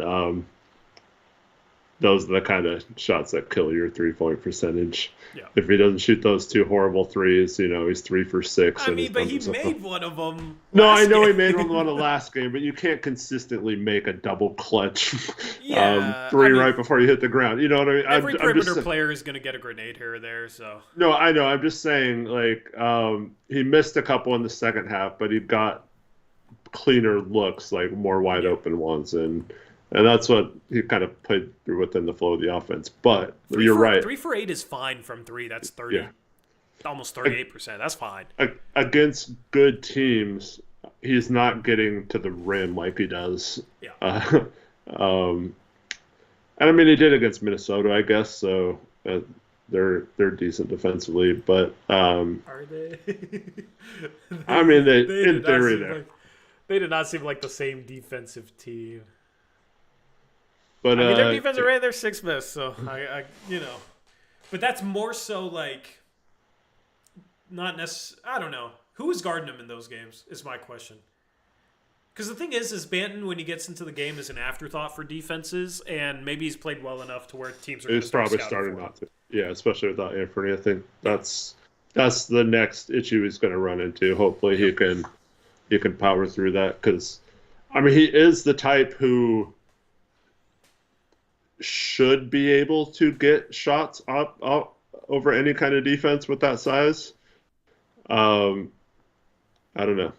those are the kind of shots that kill your 3-point percentage. Yeah. If he doesn't shoot those two horrible threes, he's 3 for 6 I and his mean, but he numbers up. made one of them No, I last know he game. made one on the last game, but you can't consistently make a double clutch Yeah, I three mean, right before you hit the ground. You know what I mean? every I'm just perimeter player is going to get a grenade here or there, so. no, I know. I'm just saying, like, he missed a couple in the second half, but he got cleaner looks, like more wide open ones, and that's what he kind of played through within the flow of the offense. But you're right. 3 for 8 is fine from 3. That's 30, Yeah. almost 38%. That's fine. Against good teams, he's not getting to the rim like he does. Yeah. And I mean, he did against Minnesota, I guess. So they're decent defensively, but Are they? I mean, in theory, they did not seem like the same defensive team. But I mean, their defensive rating, they're 6th best, so I But that's more so like not necessarily. I don't know who is guarding him in those games. Is my question. Because the thing is Banton, when he gets into the game, is an afterthought for defenses, and maybe he's played well enough to where teams are. He's probably starting not to. Yeah, especially without Anthony. I think that's the next issue he's going to run into. Hopefully, he can power through that, because I mean, he is the type who should be able to get shots up over any kind of defense with that size. I don't know.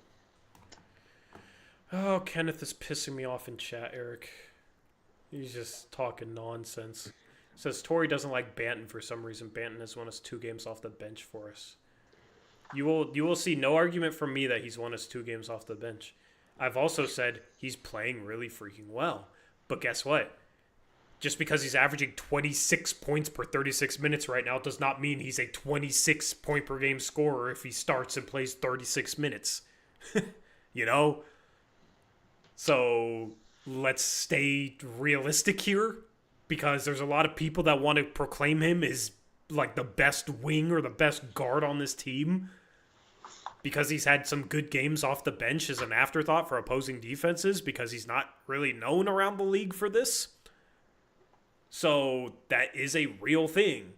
Oh, Kenneth is pissing me off in chat, Eric. He's just talking nonsense. Says Torrey doesn't like Banton for some reason. Banton has won us 2 games off the bench for us. You will see no argument from me that he's won us 2 games off the bench. I've also said he's playing really freaking well. But guess what? Just because he's averaging 26 points per 36 minutes right now does not mean he's a 26 point per game scorer if he starts and plays 36 minutes. You know? So let's stay realistic here, because there's a lot of people that want to proclaim him as like the best wing or the best guard on this team because he's had some good games off the bench as an afterthought for opposing defenses, because he's not really known around the league for this. So that is a real thing.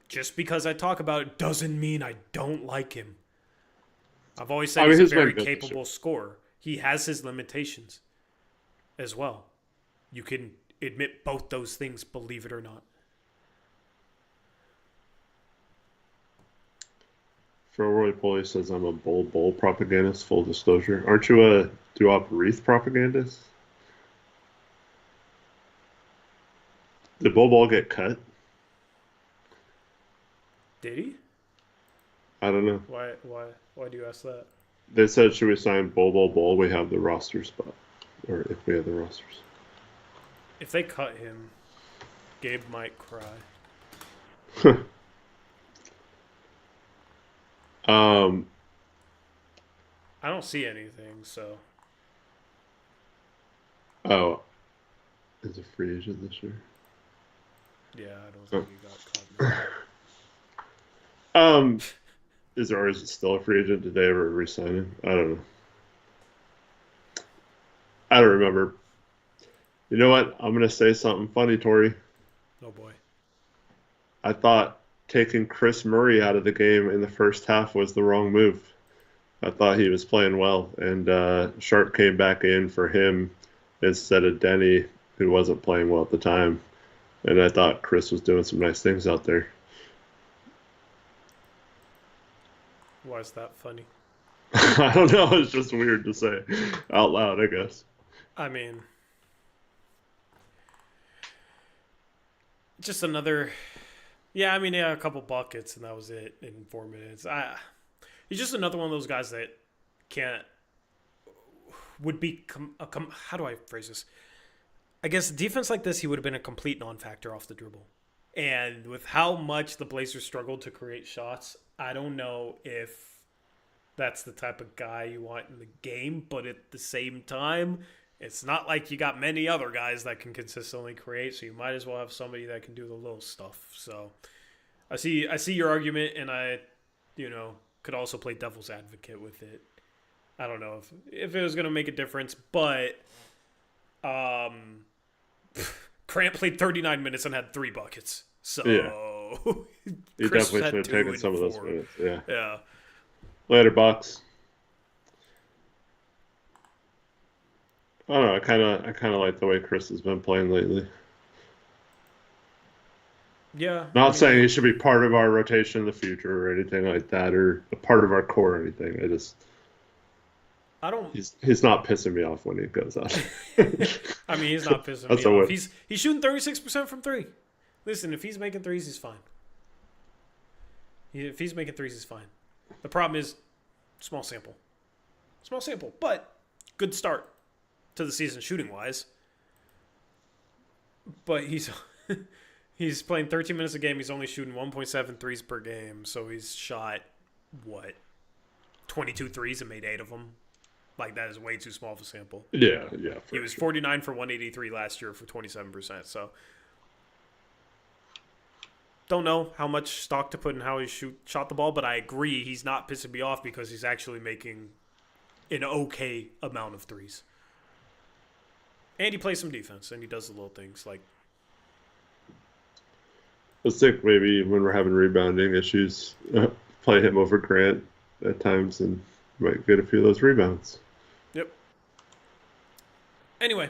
Just because I talk about it doesn't mean I don't like him. I've always said he's a very capable scorer. He has his limitations as well. You can admit both those things, believe it or not. Roy Pulley says I'm a bull propagandist, full disclosure. Aren't you a Duop Wreath propagandist? Did Bull get cut? Did he? I don't know. Why do you ask that? They said, should we sign Bull? We have the roster spot. Or if we have the rosters. If they cut him, Gabe might cry. I don't see anything, so. Oh. Is a free agent this year? Yeah, I don't think he got cut. Is it still a free agent? Did they ever re-sign him? I don't know. I don't remember. You know what? I'm going to say something funny, Tori. Oh, boy. I thought taking Chris Murray out of the game in the first half was the wrong move. I thought he was playing well, and Sharp came back in for him instead of Denny, who wasn't playing well at the time. And I thought Chris was doing some nice things out there. Why is that funny? I don't know. It's just weird to say out loud, I guess. I mean, just another. Yeah, I mean, a couple buckets, and that was it in 4 minutes. He's just another one of those guys that would be. How do I phrase this? I guess defense like this, he would have been a complete non-factor off the dribble. And with how much the Blazers struggled to create shots, I don't know if that's the type of guy you want in the game. But at the same time, it's not like you got many other guys that can consistently create, so you might as well have somebody that can do the little stuff. So I see your argument, and I, could also play devil's advocate with it. I don't know if it was going to make a difference, but Grant played 39 minutes and had 3 buckets. So Yeah. He Chris definitely had should have 2 taken and some of those 4. minutes. Yeah. Yeah. Later, Bucks. I don't know. I kind of like the way Chris has been playing lately. Yeah. Not saying he should be part of our rotation in the future or anything like that, or a part of our core or anything. I don't. He's not pissing me off when he goes out. I mean, he's not pissing That's me a off. win. He's shooting 36% from 3. Listen, if he's making threes, he's fine. If he's making threes, he's fine. The problem is small sample. Small sample, but good start to the season shooting wise. But he's playing 13 minutes a game. He's only shooting 1.7 threes per game. So he's shot, 22 threes and made 8 of them. Like, that is way too small of a sample. Yeah. He was 49 for 183 last year for 27%. So don't know how much stock to put in how he shot the ball, but I agree he's not pissing me off because he's actually making an okay amount of threes. And he plays some defense, and he does the little things like. Let's think maybe when we're having rebounding issues, play him over Grant at times and might get a few of those rebounds. Yep. Anyway,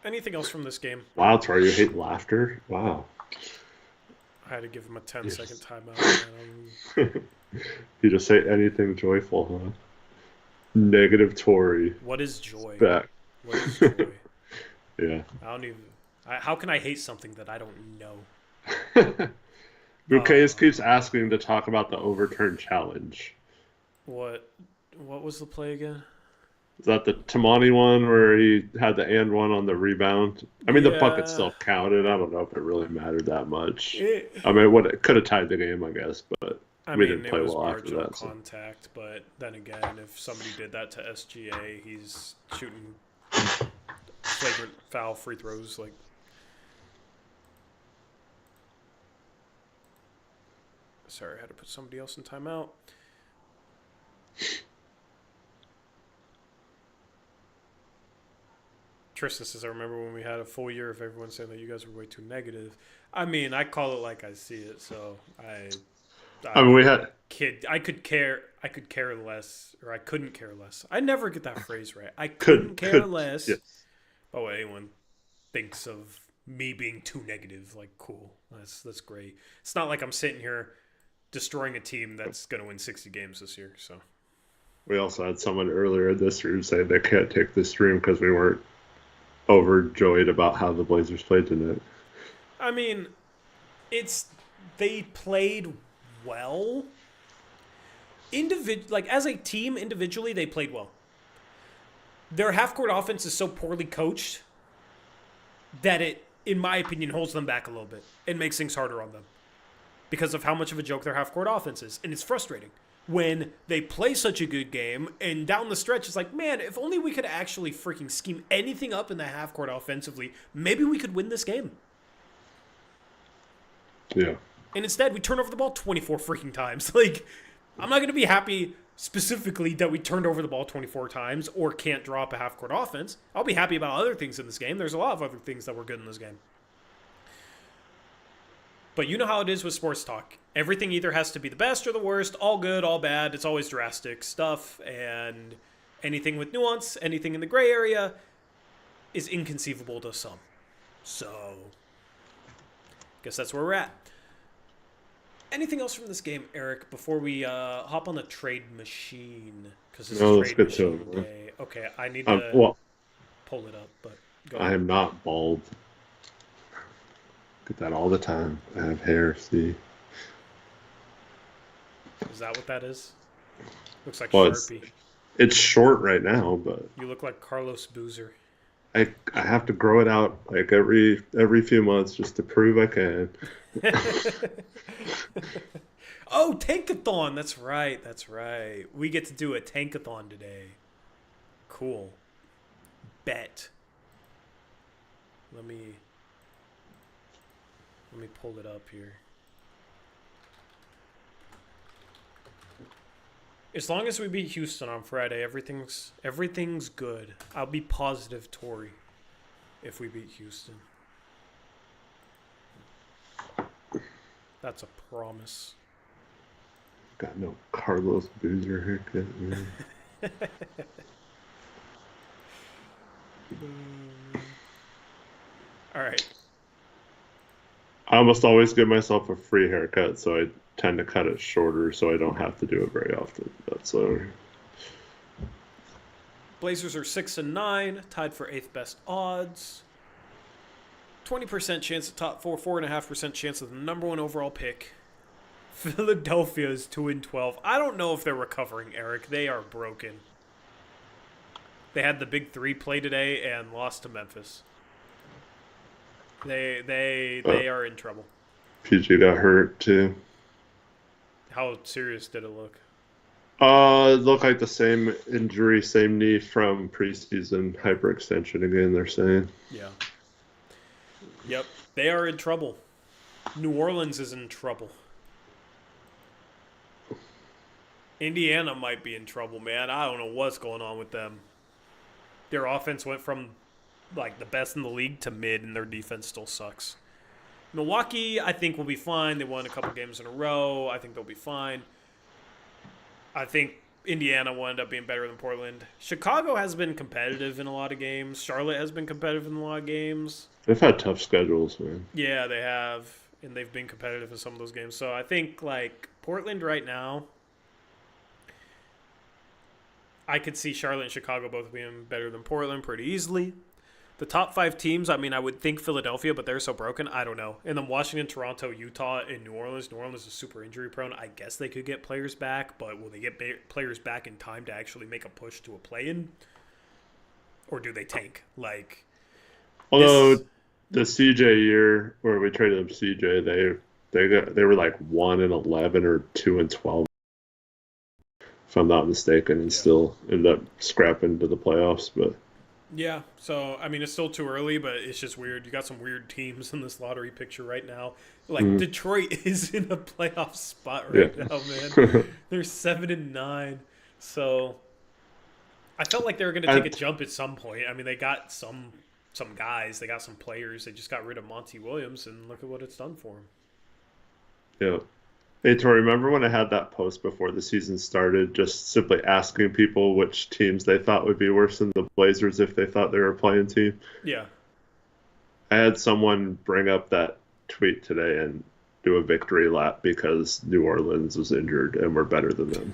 anything else from this game? Wow, Troy, you hate laughter? Wow. I had to give him a 10-second timeout. You just say anything joyful, huh? Negative Tory. What is joy? Back. What is joy? Yeah. I don't even. How can I hate something that I don't know? Bouquets keeps asking to talk about the overturn challenge. What was the play again? Is that the Tamani one where he had the and one on the rebound? I mean, the bucket Yeah. still counted. I don't know if it really mattered that much. I mean, it could have tied the game, I guess, but we didn't play well after that. Contact, but then again, if somebody did that to SGA, he's shooting flagrant foul free throws. Like, sorry, I had to put somebody else in timeout. Tristan says, I remember when we had a full year of everyone saying that you guys were way too negative. I mean, I call it like I see it, so I mean, we had I could care less, or I couldn't care less. I never get that phrase right. I couldn't care less. Yes. But what anyone thinks of me being too negative, like, cool. That's great. It's not like I'm sitting here destroying a team that's going to win 60 games this year. So we also had someone earlier in this room say they can't take the stream because we weren't overjoyed about how the Blazers played tonight. I mean, they played well. Like, as a team, individually, they played well. Their half-court offense is so poorly coached that it, in my opinion, holds them back a little bit and makes things harder on them because of how much of a joke their half-court offense is. And it's frustrating when they play such a good game and down the stretch, it's like, man, if only we could actually freaking scheme anything up in the half-court offensively, maybe we could win this game. Yeah. And instead, we turn over the ball 24 freaking times. Like, I'm not going to be happy specifically that we turned over the ball 24 times or can't draw up a half-court offense. I'll be happy about other things in this game. There's a lot of other things that were good in this game. But you know how it is with sports talk. Everything either has to be the best or the worst, all good, all bad. It's always drastic stuff, and anything with nuance, anything in the gray area is inconceivable to some. So, guess that's where we're at. Anything else from this game, Eric, before we hop on the trade machine? Because this is trade machine day. Okay, I need to pull it up, but go ahead. I am not bald. Get that all the time. I have hair, see. Is that what that is? Looks like Well, Sharpie. It's short right now, but You look like Carlos Boozer. I have to grow it out like every few months just to prove I can. Oh, Tankathon. That's right. We get to do a Tankathon today. Cool. Bet. Let me pull it up here. As long as we beat Houston on Friday, everything's good. I'll be positive Tory if we beat Houston. That's a promise. Got no Carlos Boozer haircut, man. All right. I almost always give myself a free haircut, so I tend to cut it shorter so I don't have to do it very often. That's Blazers are 6-9, tied for 8th best odds. 20% chance at top 4, 4.5% chance of the number 1 overall pick. Philadelphia is 2-12. I don't know if they're recovering, Eric. They are broken. They had the big 3 play today and lost to Memphis. They are in trouble. PG got hurt too. How serious did it look? It looked like the same injury, same knee from preseason hyperextension again, they're saying. Yeah. Yep. They are in trouble. New Orleans is in trouble. Indiana might be in trouble, man. I don't know what's going on with them. Their offense went from like the best in the league to mid, and their defense still sucks. Milwaukee, I think, will be fine. They won a couple games in a row. I think they'll be fine. I think Indiana will end up being better than Portland. Chicago has been competitive in a lot of games. Charlotte has been competitive in a lot of games. They've had tough schedules, man. Yeah, they have, and they've been competitive in some of those games. So I think, like, Portland right now, I could see Charlotte and Chicago both being better than Portland pretty easily. The top 5 teams, I mean, I would think Philadelphia, but they're so broken. I don't know. And then Washington, Toronto, Utah, and New Orleans. New Orleans is super injury prone. I guess they could get players back, but will they get players back in time to actually make a push to a play-in? Or do they tank? Like, although the CJ year where we traded them CJ, they were like 1-11 or 2-12, if I'm not mistaken, and still ended up scrapping to the playoffs, but. Yeah, so, I mean, it's still too early, but it's just weird. You got some weird teams in this lottery picture right now. Like, Detroit is in a playoff spot right now, man. They're 7-9. So, I felt like they were going to take a jump at some point. I mean, they got some guys. They got some players. They just got rid of Monty Williams, and look at what it's done for them. Yeah. Hey, Tori, remember when I had that post before the season started, just simply asking people which teams they thought would be worse than the Blazers if they thought they were a playing team? Yeah. I had someone bring up that tweet today and do a victory lap because New Orleans was injured and we're better than them.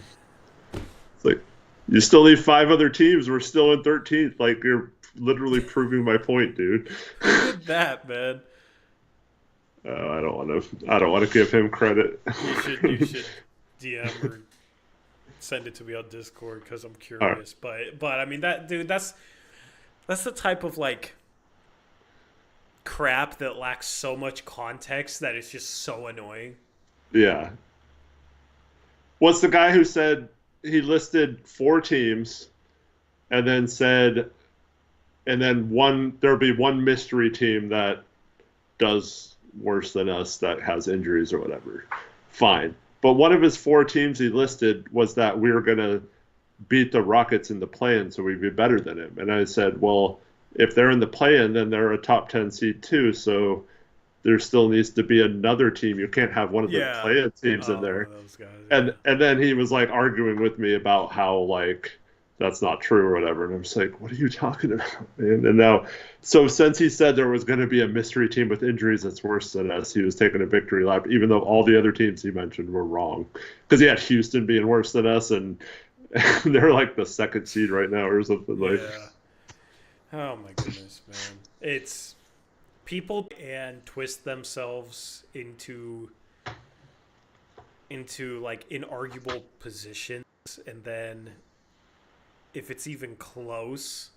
It's like, you still need 5 other teams. We're still in 13th. Like, you're literally proving my point, dude. Who did that, man? I don't want to give him credit. You should DM or send it to me on Discord because I'm curious. Right. But I mean that's the type of like crap that lacks so much context that it's just so annoying. Yeah. What's the guy who said he listed 4 teams and then said, and then there'll be one mystery team that does worse than us that has injuries or whatever. Fine. But one of his 4 teams he listed was that we were going to beat the Rockets in the play-in, so we'd be better than him. And I said, well, if they're in the play-in, then they're a top 10 seed too, so there still needs to be another team. You can't have one of the play-in teams in there. Those guys, and then he was like arguing with me about how like that's not true or whatever. And I'm just like, what are you talking about, man? And now, so since he said there was going to be a mystery team with injuries that's worse than us, he was taking a victory lap, even though all the other teams he mentioned were wrong. Because he had Houston being worse than us, and they're like the 2nd seed right now or something like. Yeah. Oh my goodness, man! It's people and twist themselves into like inarguable positions, and then if it's even close,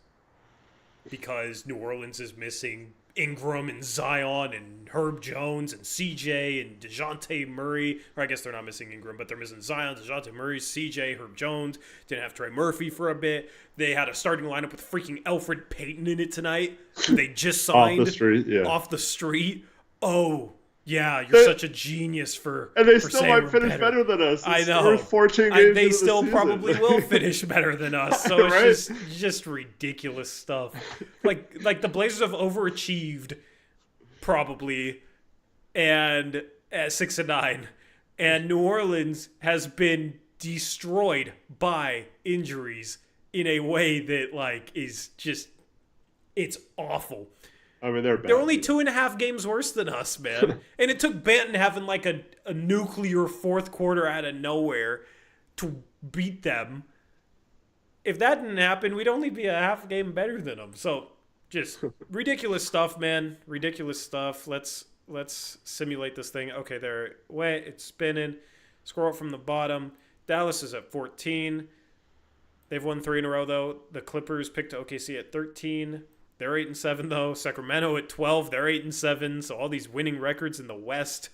because New Orleans is missing Ingram and Zion and Herb Jones and CJ and DeJounte Murray. Or I guess they're not missing Ingram, but they're missing Zion, DeJounte Murray, CJ, Herb Jones. Didn't have Trey Murphy for a bit. They had a starting lineup with freaking Elfrid Payton in it tonight, who they just signed off the street. Oh, Yeah, you're such a genius for and they for still saying might we're finish better than us. I It's- know. We're 14 games They into still the season. probably will finish better than us. So it's Right? just ridiculous stuff. Like the Blazers have overachieved probably and at 6-9, and New Orleans has been destroyed by injuries in a way that like is just it's awful. I mean, they're bad. They're only 2.5 games worse than us, man. And it took Banton having like a nuclear fourth quarter out of nowhere to beat them. If that didn't happen, we'd only be a half game better than them. So just ridiculous stuff, man. Ridiculous stuff. Let's simulate this thing. Okay, it's spinning. Scroll up from the bottom. Dallas is at 14. They've won 3 in a row, though. The Clippers picked OKC at 13. They're 8-7 though. Sacramento at 12. They're 8-7. So all these winning records in the West.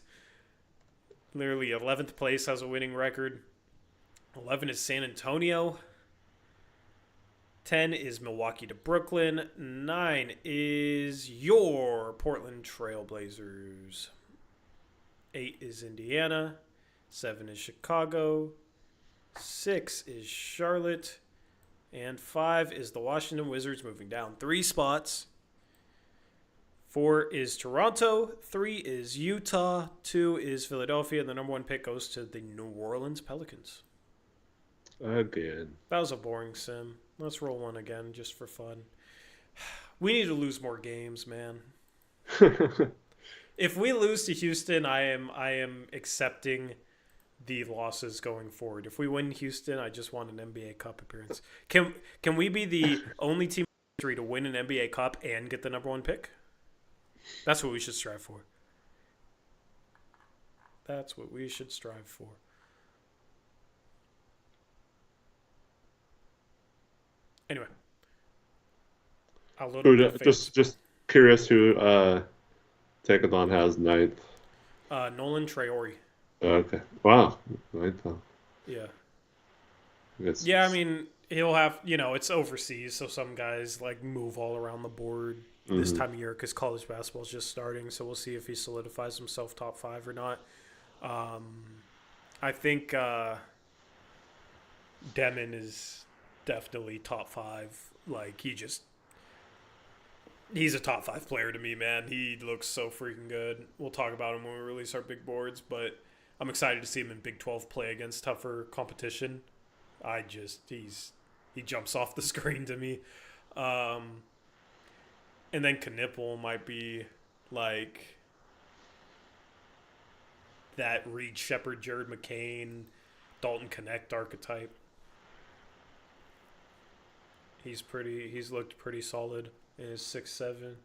Literally 11th place has a winning record. 11 is San Antonio. 10 is Milwaukee to Brooklyn. 9 is your Portland Trailblazers. 8 is Indiana. 7 is Chicago. 6 is Charlotte. And 5 is the Washington Wizards, moving down 3 spots. 4 is Toronto. 3 is Utah. 2 is Philadelphia. And the number 1 pick goes to the New Orleans Pelicans. Again. That was a boring sim. Let's roll one again just for fun. We need to lose more games, man. If we lose to Houston, I am accepting the losses going forward. If we win Houston, I just want an NBA Cup appearance. Can we be the only team in history to win an NBA Cup and get the number 1 pick? That's what we should strive for. That's what we should strive for. Anyway, I'll load up the just curious who Tankathon has 9th. Nolan Traore. Okay. Wow. 9th. Yeah. Yes. Yeah, I mean, he'll have, it's overseas, so some guys, like, move all around the board this time of year because college basketball is just starting, so we'll see if he solidifies himself top 5 or not. I think Demon is definitely top 5. Like, he's a top 5 player to me, man. He looks so freaking good. We'll talk about him when we release our big boards, but I'm excited to see him in Big 12 play against tougher competition. He jumps off the screen to me. And then Knipple might be like that Reed Shepherd, Jared McCain, Dalton Connect archetype. He's looked pretty solid in his 6'7",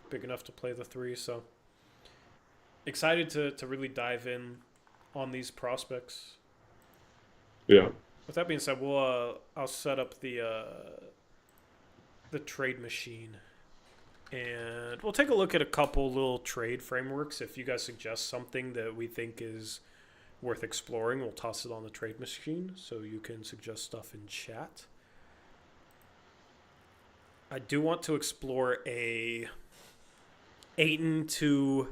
big enough to play the 3. So excited to really dive in on these prospects. Yeah. With that being said, I'll set up the trade machine, and we'll take a look at a couple little trade frameworks. If you guys suggest something that we think is worth exploring, we'll toss it on the trade machine so you can suggest stuff in chat. I do want to explore a Ayton to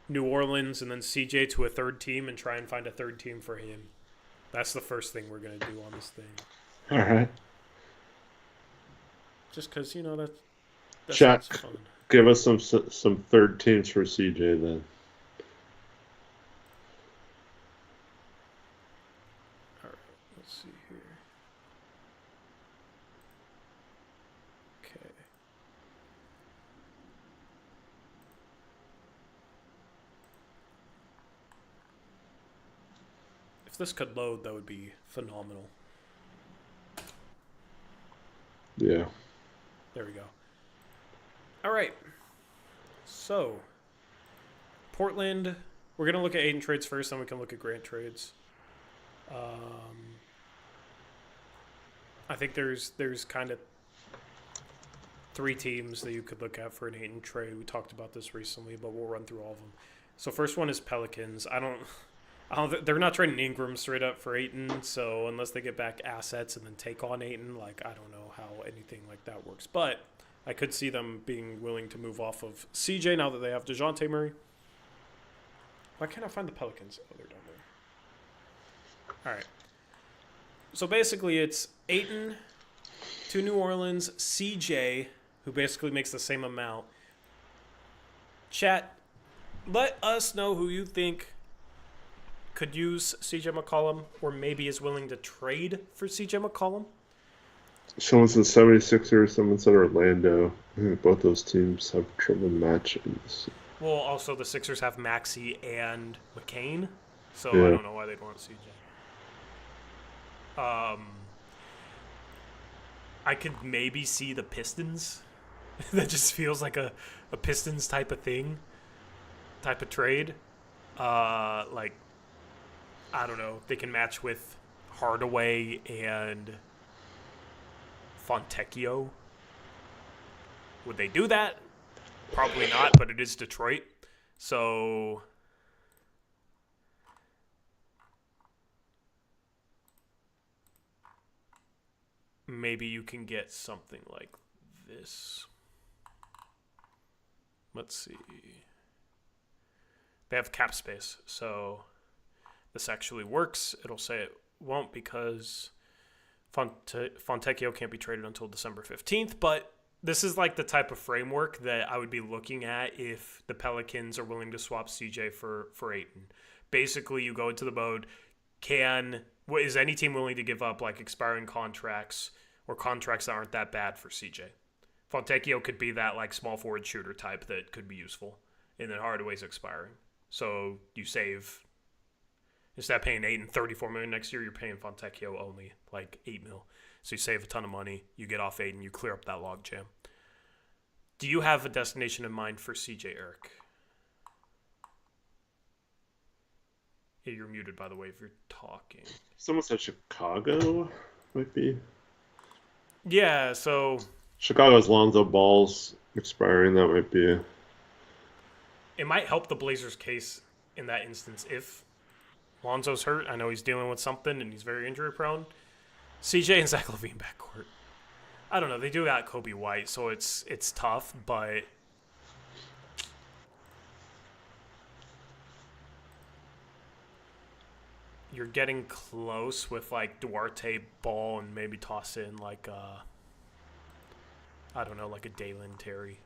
New Orleans and then CJ to a third team and try and find a third team for him. That's the first thing we're going to do on this thing. All right. Just because, that Chat, sounds fun. give us some third teams for CJ then. All right, let's see here. Okay. If this could load, that would be phenomenal. Yeah. There we go. All right. So, Portland, we're going to look at Ayton trades first, then we can look at Grant trades. I think there's kind of 3 teams that you could look at for an Ayton trade. We talked about this recently, but we'll run through all of them. So first one is Pelicans. They're not trading Ingram straight up for Ayton, so unless they get back assets and then take on Ayton, I don't know how anything like that works. But I could see them being willing to move off of CJ now that they have DeJounte Murray. Why can't I find the Pelicans? Oh, they're down there. All right. So basically it's Ayton to New Orleans, CJ, who basically makes the same amount. Chat, let us know who you think could use CJ McCollum or maybe is willing to trade for CJ McCollum. Someone said 76ers, someone said Orlando. I think both those teams have trouble matching. Well, also the Sixers have Maxey and McCain, so Yeah. I don't know why they'd want CJ. I could maybe see the Pistons. That just feels like a Pistons type of thing, type of trade. Like, I don't know. They can match with Hardaway and Fontecchio. Would they do that? Probably not, but it is Detroit. So maybe you can get something like this. Let's see. They have cap space, so this actually works. It'll say it won't because Fontecchio can't be traded until December 15th, but this is like the type of framework that I would be looking at if the Pelicans are willing to swap CJ for Ayton. Basically, you go into the mode, is any team willing to give up like expiring contracts or contracts that aren't that bad for CJ? Fontecchio could be that like small forward shooter type that could be useful, and then Hardaway's expiring. So you save, instead of paying Ayton $34 million next year, you're paying Fontecchio only like $8 million. So you save a ton of money. You get off Ayton, you clear up that logjam. Do you have a destination in mind for CJ, Eric? Yeah, you're muted, by the way, if you're talking. Someone said Chicago might be. Yeah, so Chicago's Lonzo Ball's expiring. That might be. It might help the Blazers' case in that instance if Lonzo's hurt. I know he's dealing with something and he's very injury prone. CJ and Zach LaVine backcourt. I don't know. They do got Kobe White, so it's tough, but you're getting close with like Duarte, Ball, and maybe toss in like I don't know, like a Dalen Terry.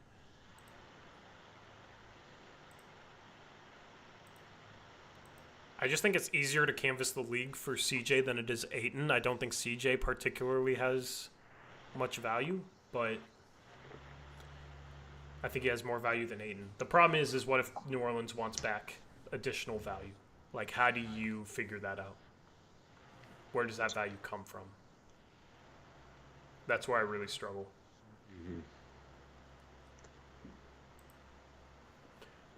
I just think it's easier to canvas the league for CJ than it is Ayton. I don't think CJ particularly has much value, but I think he has more value than Ayton. The problem is what if New Orleans wants back additional value? Like, how do you figure that out? Where does that value come from? That's where I really struggle. Mm-hmm.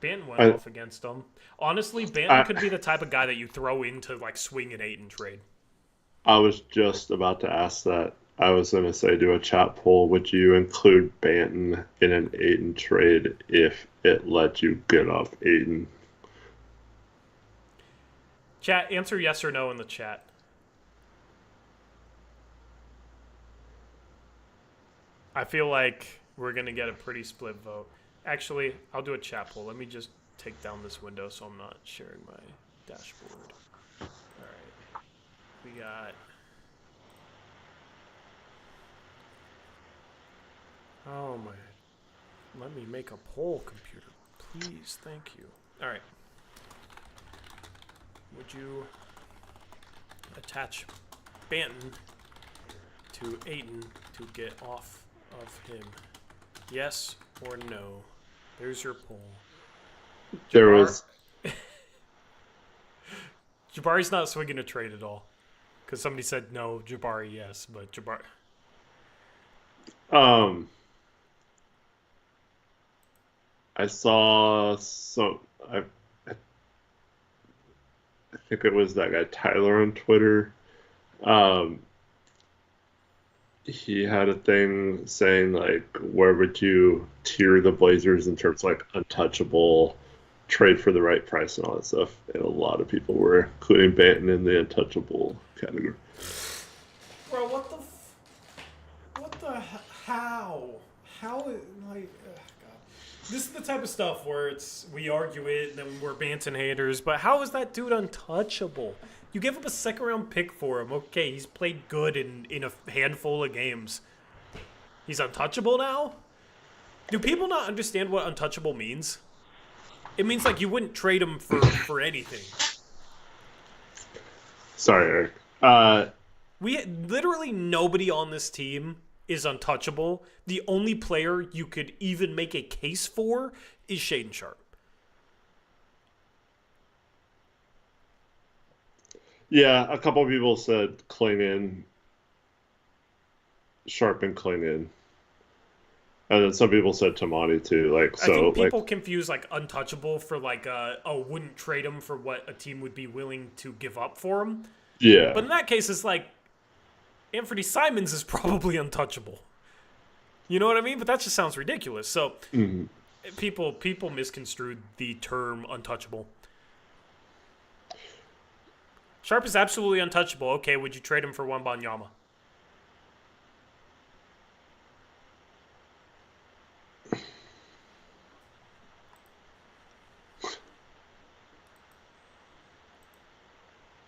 Banton went off against them. Honestly, Banton could be the type of guy that you throw into like swing and Ayton trade. I was just about to ask that. I was going to say, do a chat poll. Would you include Banton in an Ayton trade if it let you get off Ayton? Chat, answer yes or no in the chat. I feel like we're going to get a pretty split vote. Actually, I'll do a chat poll. Let me just take down this window so I'm not sharing my dashboard. All right. We got... Oh, my... Let me make a poll, computer. Please, thank you. All right. Would you attach Banton to Ayton to get off of him? Yes or no? There's your poll. There was. Jabari's not swinging a trade at all. Because somebody said no, Jabari yes, but Jabari. I saw some. I think it was that guy Tyler on Twitter. He had a thing saying like, where would you tier the Blazers in terms of like untouchable, trade for the right price and all that stuff. And a lot of people were including Banton in the untouchable category. Bro, how? how, like, God. This is the type of stuff where we argue it and then we're Banton haters, but how is that dude untouchable? You gave up a second-round pick for him. Okay, he's played good in a handful of games. He's untouchable now? Do people not understand what untouchable means? It means, like, you wouldn't trade him for anything. Sorry, Eric. Literally nobody on this team is untouchable. The only player you could even make a case for is Shaden Sharp. Yeah, a couple of people said Clingan, Sharp and Clingan. And then some people said Tamani too. Like, so, I think people confuse like untouchable for like wouldn't trade him for what a team would be willing to give up for him. Yeah. But in that case, it's like Anthony Simons is probably untouchable. You know what I mean? But that just sounds ridiculous. So people misconstrued the term untouchable. Sharp is absolutely untouchable. Okay, would you trade him for Wembanyama?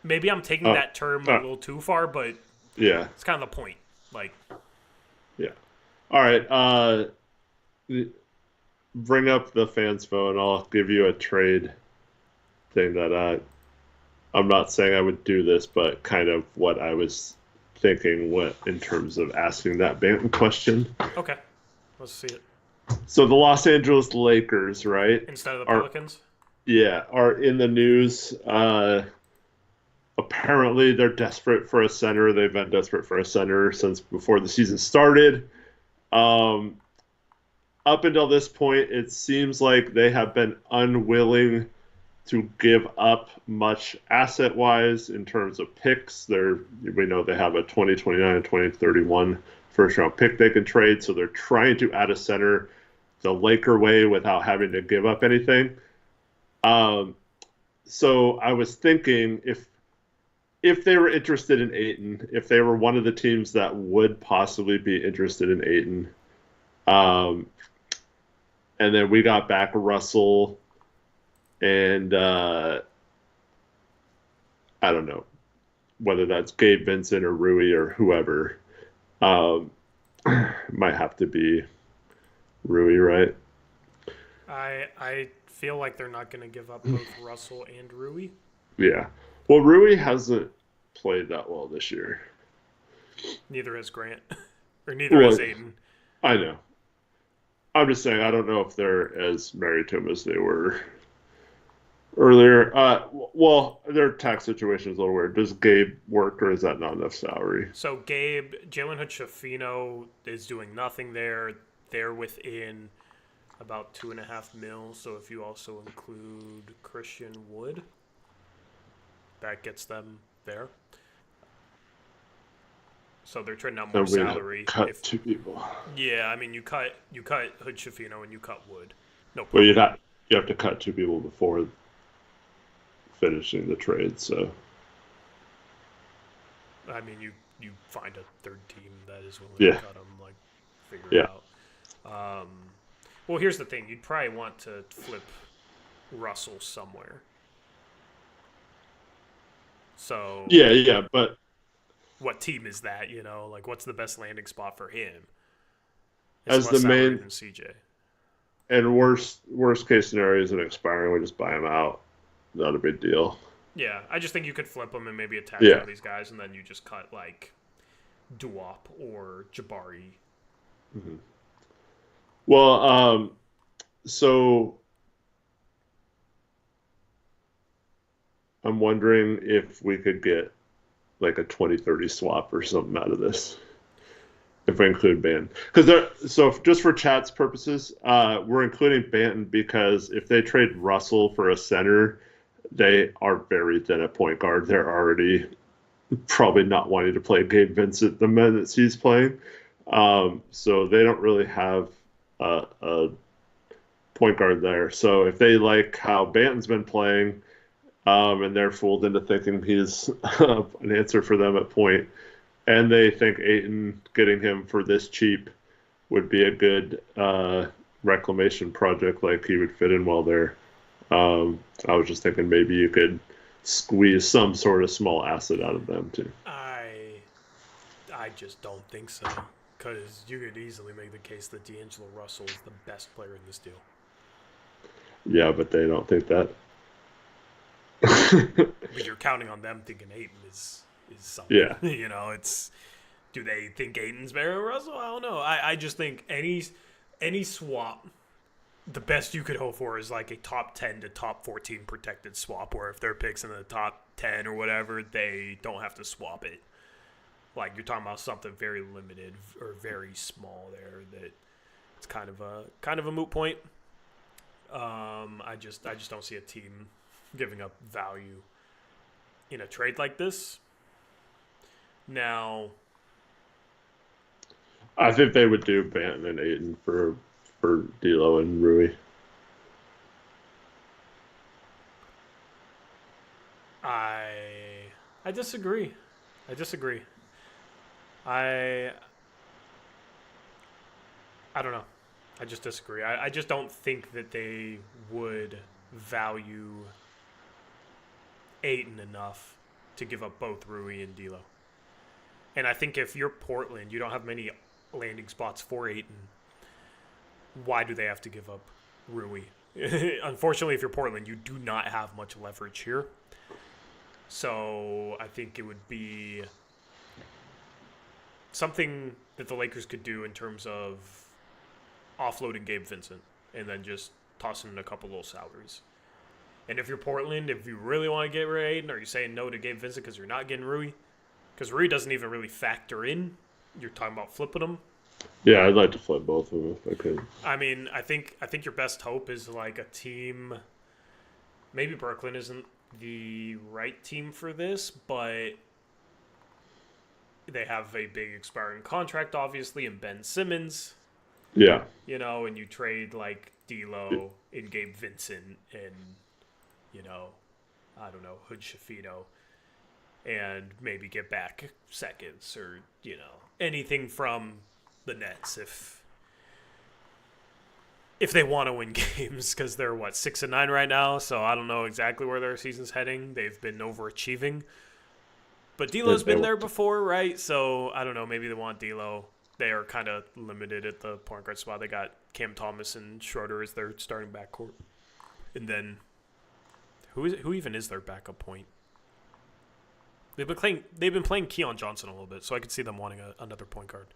Maybe I'm taking that term a little too far, but yeah, it's kind of the point. Like, yeah. All right. Bring up the fans phone. I'll give you a trade thing that I'm not saying I would do this, but kind of what I was thinking in terms of asking that Banton question. Okay, let's see it. So the Los Angeles Lakers, right? Instead of the Pelicans? Are in the news. Apparently, they're desperate for a center. They've been desperate for a center since before the season started. Up until this point, it seems like they have been unwilling to give up much asset-wise in terms of picks. We know they have a 2029 and 2031 first-round pick they can trade, so they're trying to add a center the Laker way without having to give up anything. So I was thinking if they were interested in Ayton, if they were one of the teams that would possibly be interested in Ayton, and then we got back Russell and I don't know whether that's Gabe Vincent or Rui or whoever. Might have to be Rui, right? I feel like they're not going to give up both Russell and Rui. Yeah. Well, Rui hasn't played that well this year. Neither has Grant. Or neither has Aiden. I know. I'm just saying I don't know if they're as married to him as they were earlier. Well, their tax situation is a little weird. Does Gabe work, or is that not enough salary? So Jalen Hood-Schifino is doing nothing there. They're within about $2.5 million. So if you also include Christian Wood, that gets them there. So they're trading out more salary. Cut two people. Yeah, I mean you cut Hood-Schifino and you cut Wood. No problem. Well, you have to cut two people before finishing the trade. So I mean you find a third team that is willing to cut them, like figure it out. Well, here's the thing: you'd probably want to flip Russell somewhere. So but what team is that? You know, like what's the best landing spot for him? It's as the main than CJ. And worst case scenario is an expiring. We just buy him out. Not a big deal. Yeah, I just think you could flip them and maybe attach one of these guys, and then you just cut like Duop or Jabari. Mm-hmm. Well, so I'm wondering if we could get like a 20-30 swap or something out of this. If we include Banton. So just for chat's purposes, we're including Banton because if they trade Russell for a center, they are very thin at point guard. They're already probably not wanting to play Gabe Vincent the minutes he's playing. So they don't really have a point guard there. So if they like how Banton's been playing, and they're fooled into thinking he's an answer for them at point, and they think Ayton getting him for this cheap would be a good reclamation project. Like he would fit in well there. I was just thinking maybe you could squeeze some sort of small asset out of them too. I just don't think so. Because you could easily make the case that D'Angelo Russell is the best player in this deal. Yeah, but they don't think that. But you're counting on them thinking Ayton is something. Yeah. It's do they think Ayton's better than Russell? I don't know. I just think any swap, the best you could hope for is like a top 10 to top 14 protected swap, where if their picks in the top 10 or whatever, they don't have to swap it. Like you're talking about something very limited or very small there that it's kind of a moot point. I just don't see a team giving up value in a trade like this. Now, I think they would do Banton and Ayton for D'Lo and Rui. I disagree. I don't know. I just disagree. I just don't think that they would value Ayton enough to give up both Rui and D'Lo. And I think if you're Portland, you don't have many landing spots for Ayton. Why do they have to give up Rui? Unfortunately, if you're Portland, you do not have much leverage here. So I think it would be something that the Lakers could do in terms of offloading Gabe Vincent and then just tossing in a couple little salaries. And if you're Portland, if you really want to get rid of Ayton, are you saying no to Gabe Vincent because you're not getting Rui? Because Rui doesn't even really factor in. You're talking about flipping him. Yeah, I'd like to flip both of them if I could. I mean, I think your best hope is like a team. Maybe Brooklyn isn't the right team for this, but they have a big expiring contract, obviously, and Ben Simmons. Yeah. And you trade like D'Lo and Gabe Vincent and, I don't know, Hood Shafito, and maybe get back seconds or, anything from the Nets if they want to win games, because they're 6-9 right now, so I don't know exactly where their season's heading. They've been overachieving, but D'Lo's been there before, right? So I don't know. Maybe they want D'Lo. They are kind of limited at the point guard spot. They got Cam Thomas and Schroeder as their starting backcourt, and then who even is their backup point? They've been playing Keon Johnson a little bit, so I could see them wanting another point guard.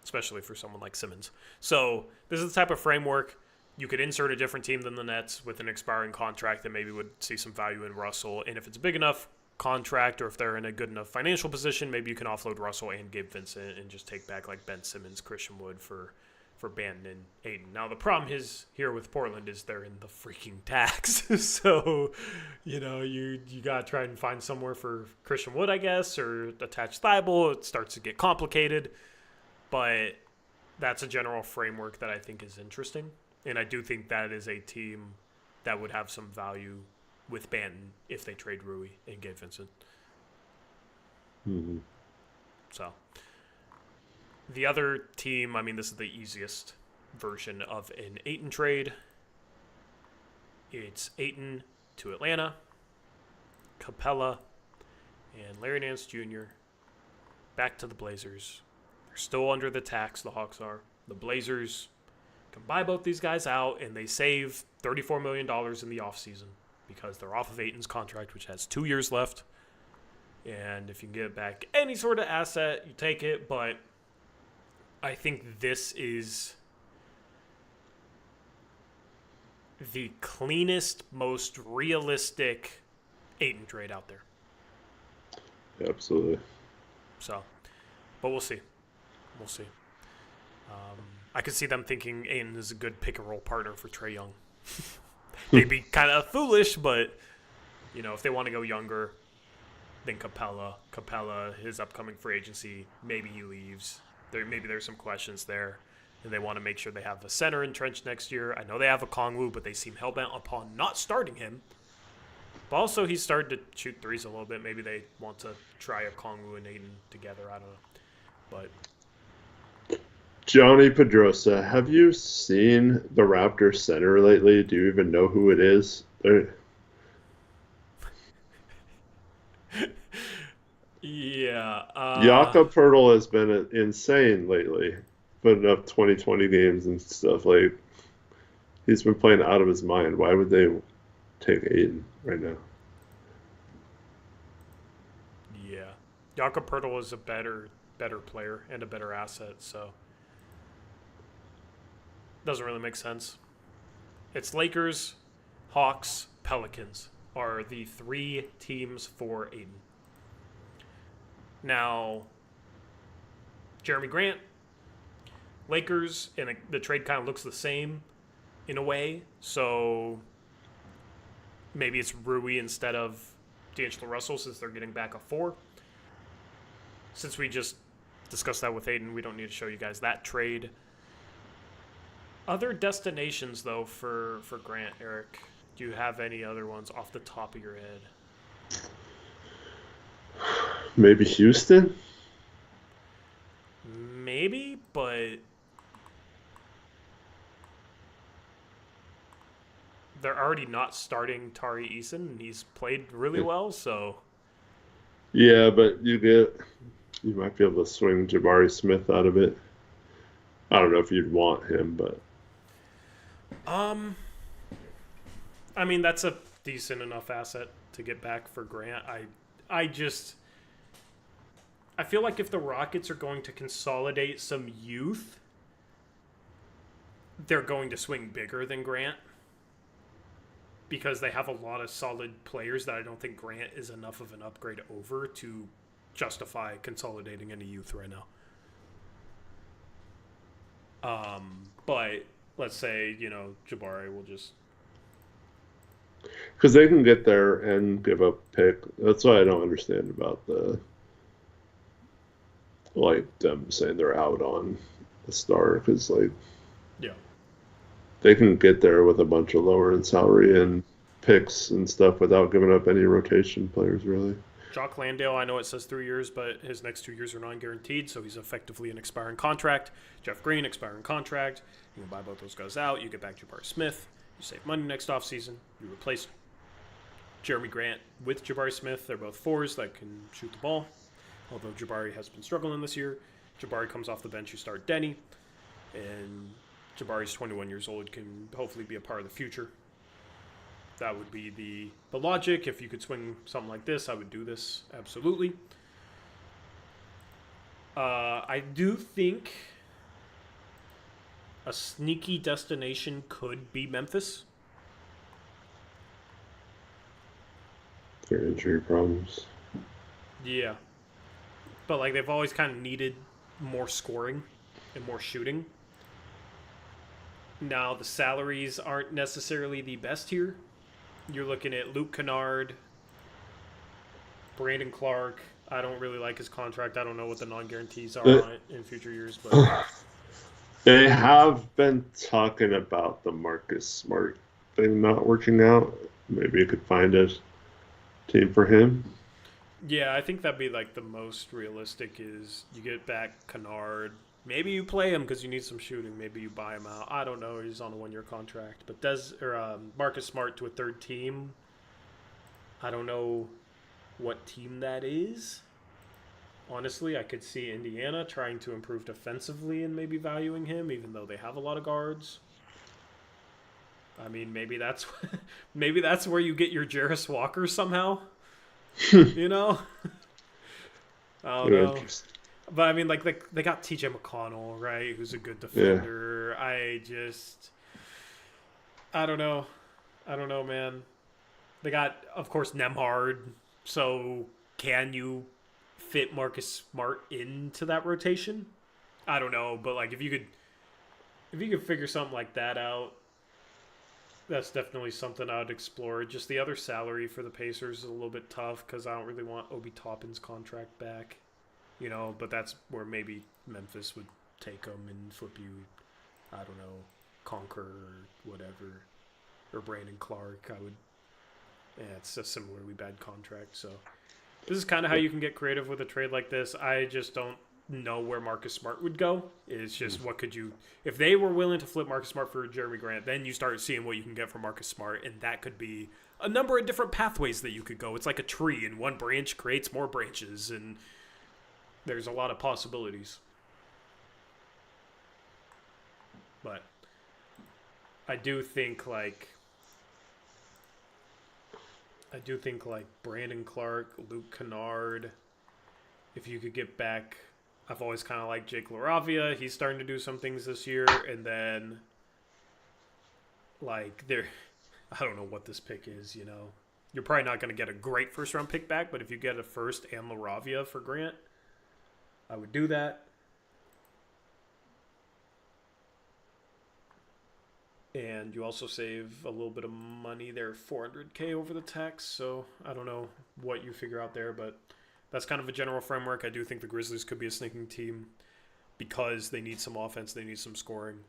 Especially for someone like Simmons. So this is the type of framework you could insert a different team than the Nets with an expiring contract that maybe would see some value in Russell. And if it's a big enough contract or if they're in a good enough financial position, maybe you can offload Russell and Gabe Vincent and just take back like Ben Simmons, Christian Wood for Banton and Ayton. Now the problem is here with Portland is they're in the freaking tax. So, you got to try and find somewhere for Christian Wood, I guess, or attach Thibault. It starts to get complicated. But that's a general framework that I think is interesting. And I do think that is a team that would have some value with Banton if they trade Rui and Gabe Vincent. Mm-hmm. So the other team, I mean, this is the easiest version of an Ayton trade. It's Ayton to Atlanta, Capella, and Larry Nance Jr. back to the Blazers. They're still under the tax, the Hawks are. The Blazers can buy both these guys out, and they save $34 million in the offseason because they're off of Ayton's contract, which has 2 years left. And if you can get back any sort of asset, you take it. But I think this is the cleanest, most realistic Ayton trade out there. Absolutely. So, but we'll see. We'll see. I could see them thinking Ayton is a good pick-and-roll partner for Trae Young. They'd be kind of foolish, but, if they want to go younger than Capella, his upcoming free agency, maybe he leaves. Maybe there's some questions there, and they want to make sure they have a center entrenched next year. I know they have a Kongwu, but they seem hell-bent upon not starting him. But also, he's started to shoot threes a little bit. Maybe they want to try a Kongwu and Ayton together. I don't know. But Johnny Pedrosa, have you seen the Raptors center lately? Do you even know who it is? Yeah. Jakob Pertl has been insane lately, putting up 2020 games and stuff. Like, he's been playing out of his mind. Why would they take Aiden right now? Yeah. Jakob Pertl is a better player and a better asset, so doesn't really make sense. It's Lakers, Hawks, Pelicans are the 3 teams for Aiden. Now, Jeremy Grant, Lakers, and the trade kind of looks the same in a way. So maybe it's Rui instead of D'Angelo Russell since they're getting back a 4. Since we just discussed that with Aiden, we don't need to show you guys that trade. Other destinations, though, for Grant, Eric, do you have any other ones off the top of your head? Maybe Houston? Maybe, but they're already not starting Tari Eason, and he's played really well, so... Yeah, but you might be able to swing Jabari Smith out of it. I don't know if you'd want him, but... I mean, that's a decent enough asset to get back for Grant. I feel like if the Rockets are going to consolidate some youth, they're going to swing bigger than Grant because they have a lot of solid players that I don't think Grant is enough of an upgrade over to justify consolidating any youth right now. But let's say, Jabari will just... Because they can get there and give up pick. That's what I don't understand about them saying they're out on the star. Because, yeah, they can get there with a bunch of lower in salary and picks and stuff without giving up any rotation players, really. Jock Landale, I know it says 3 years, but his next 2 years are non-guaranteed, so he's effectively an expiring contract. Jeff Green, expiring contract. You can buy both those guys out. You get back Jabari Smith. You save money next offseason. You replace Jeremy Grant with Jabari Smith. They're both 4s that can shoot the ball. Although Jabari has been struggling this year. Jabari comes off the bench. You start Denny. And Jabari's 21 years old, can hopefully be a part of the future. That would be the logic. If you could swing something like this, I would do this. Absolutely. I do think a sneaky destination could be Memphis. Their injury problems. Yeah. But, they've always kind of needed more scoring and more shooting. Now, the salaries aren't necessarily the best here. You're looking at Luke Kennard, Brandon Clark. I don't really like his contract. I don't know what the non-guarantees are on it in future years. But they have been talking about the Marcus Smart thing not working out. Maybe you could find a team for him. Yeah, I think that'd be the most realistic is you get back Kennard. Maybe you play him because you need some shooting. Maybe you buy him out. I don't know. He's on a 1-year contract. But Marcus Smart to a third team, I don't know what team that is. Honestly, I could see Indiana trying to improve defensively and maybe valuing him, even though they have a lot of guards. I mean, maybe that's where you get your Jarris Walker somehow. I don't know. But, I mean, they got TJ McConnell, right, who's a good defender. Yeah. I don't know. I don't know, man. They got, of course, Nemhard. So, can you fit Marcus Smart into that rotation? I don't know. But, if you could figure something like that out, that's definitely something I would explore. Just the other salary for the Pacers is a little bit tough because I don't really want Obi Toppin's contract back. But that's where maybe Memphis would take him and flip you, I don't know, Conquer or whatever, or Brandon Clark. It's a similarly bad contract. So this is kind of how you can get creative with a trade like this. I just don't know where Marcus Smart would go. It's just what could you, if they were willing to flip Marcus Smart for Jeremy Grant, then you start seeing what you can get from Marcus Smart, and that could be a number of different pathways that you could go. It's like a tree, and one branch creates more branches, and there's a lot of possibilities. But I do think like Brandon Clark, Luke Kennard, if you could get back, I've always kind of liked Jake LaRavia. He's starting to do some things this year. And then, like, I don't know what this pick is, you know. You're probably not going to get a great first-round pick back, but if you get a first and LaRavia for Grant, I would do that. And you also save a little bit of money there, $400K over the tax. So I don't know what you figure out there, but that's kind of a general framework. I do think the Grizzlies could be a sneaking team because they need some offense, they need some scoring.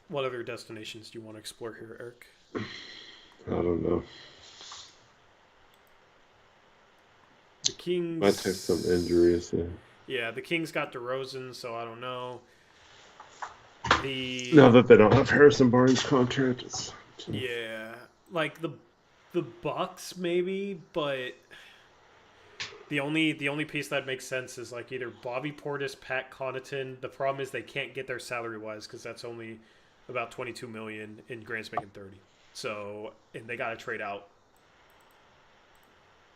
What other destinations do you want to explore here, Eric? I don't know. The Kings might take some injuries. Yeah, the Kings got DeRozan, so I don't know. Now that they don't have Harrison Barnes' contract, yeah, like the Bucks maybe, but the only piece that makes sense is like either Bobby Portis, Pat Connaughton. The problem is they can't get their salary wise because that's only about $22 million, and Grant's making $30. So, and they got to trade out.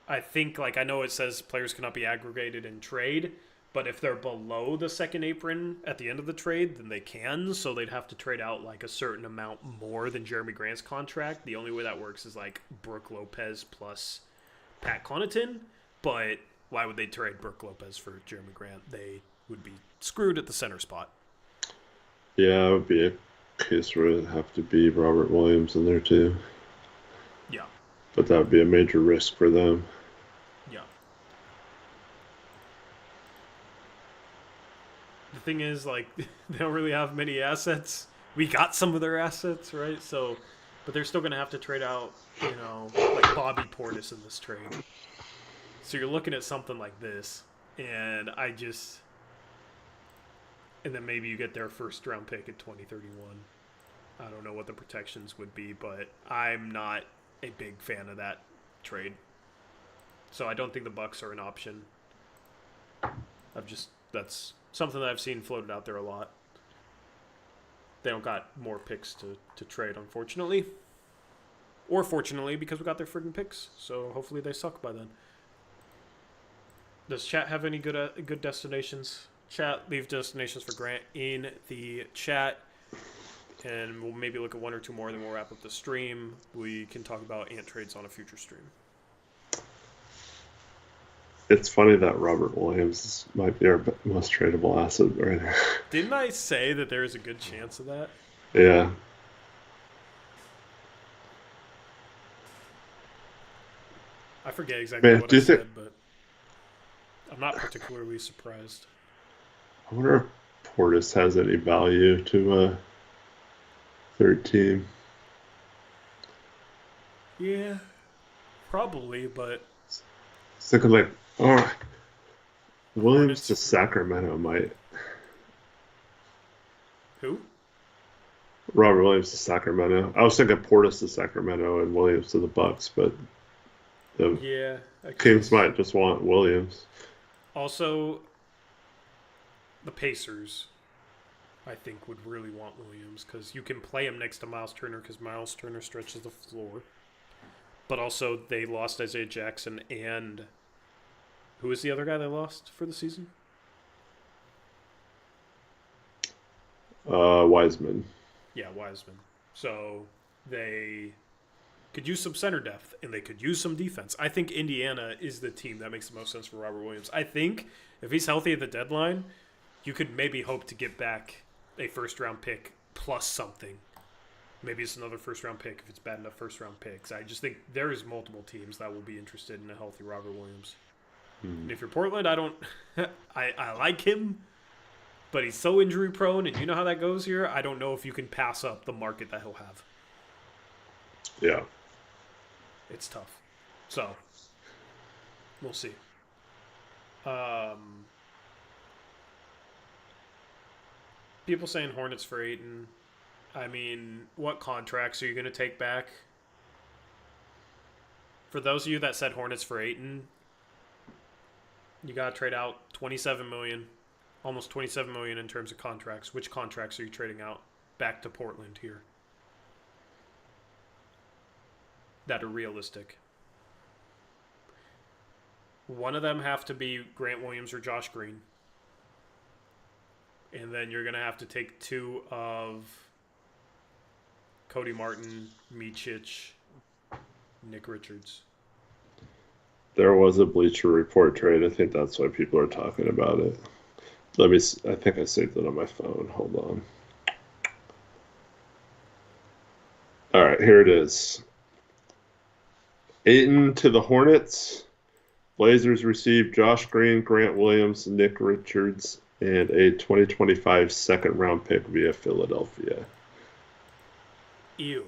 I think, like, I know it says players cannot be aggregated in trade, but if they're below the second apron at the end of the trade, then they can. So they'd have to trade out like a certain amount more than Jeremy Grant's contract. The only way that works is like Brook Lopez plus Pat Connaughton. But why would they trade Brook Lopez for Jeremy Grant? They would be screwed at the center spot. Yeah, it would be a case where it'd have to be Robert Williams in there too. Yeah. But that would be a major risk for them. Yeah. The thing is, like, they don't really have many assets. We got some of their assets, right? So, but they're still going to have to trade out, you know, like Bobby Portis in this trade. So you're looking at something like this, and and then maybe you get their first round pick at 2031. I don't know what the protections would be, but I'm not a big fan of that trade. So I don't think the Bucks are an option. That's something that I've seen floated out there a lot. They don't got more picks to trade, unfortunately. Or fortunately, because we got their friggin' picks. So hopefully they suck by then. Does chat have any good destinations? Chat, leave destinations for Grant in the chat. And we'll maybe look at one or two more, then we'll wrap up the stream. We can talk about Ant trades on a future stream. It's funny that Robert Williams might be our most tradable asset right now. Didn't I say that there is a good chance of that? Yeah. I forget exactly what I said, but I'm not particularly surprised. I wonder if Portis has any value to a third team. Yeah, probably, but... It's thinking like, Williams to Sacramento might. Who? Robert Williams to Sacramento. I was thinking Portis to Sacramento and Williams to the Bucks, but the Kings might just want Williams. Also, the Pacers, I think, would really want Williams because you can play him next to Miles Turner because Miles Turner stretches the floor. But also, they lost Isaiah Jackson and who was the other guy they lost for the season? Wiseman. Yeah, Wiseman. So they could use some center depth and they could use some defense. I think Indiana is the team that makes the most sense for Robert Williams. I think if he's healthy at the deadline, you could maybe hope to get back a first-round pick plus something. Maybe it's another first-round pick if it's bad enough first-round picks. I just think there is multiple teams that will be interested in a healthy Robert Williams. And if you're Portland, I like him, but he's so injury-prone, and you know how that goes here. I don't know if you can pass up the market that he'll have. Yeah. It's tough. So, we'll see. Um, People saying Hornets for Ayton. I mean, what contracts are you going to take back? For those of you that said Hornets for Ayton, you got to trade out 27 million, almost 27 million in terms of contracts. Which contracts are you trading out back to Portland here that are realistic? One of them have to be Grant Williams or Josh Green. And then you're going to have to take two of Cody Martin, Micic, Nick Richards. There was a Bleacher Report trade. I think that's why people are talking about it. I think I saved it on my phone. Hold on. All right, here it is. Ayton to the Hornets. Blazers received Josh Green, Grant Williams, Nick Richards, and a 2025 second-round pick via Philadelphia. Ew.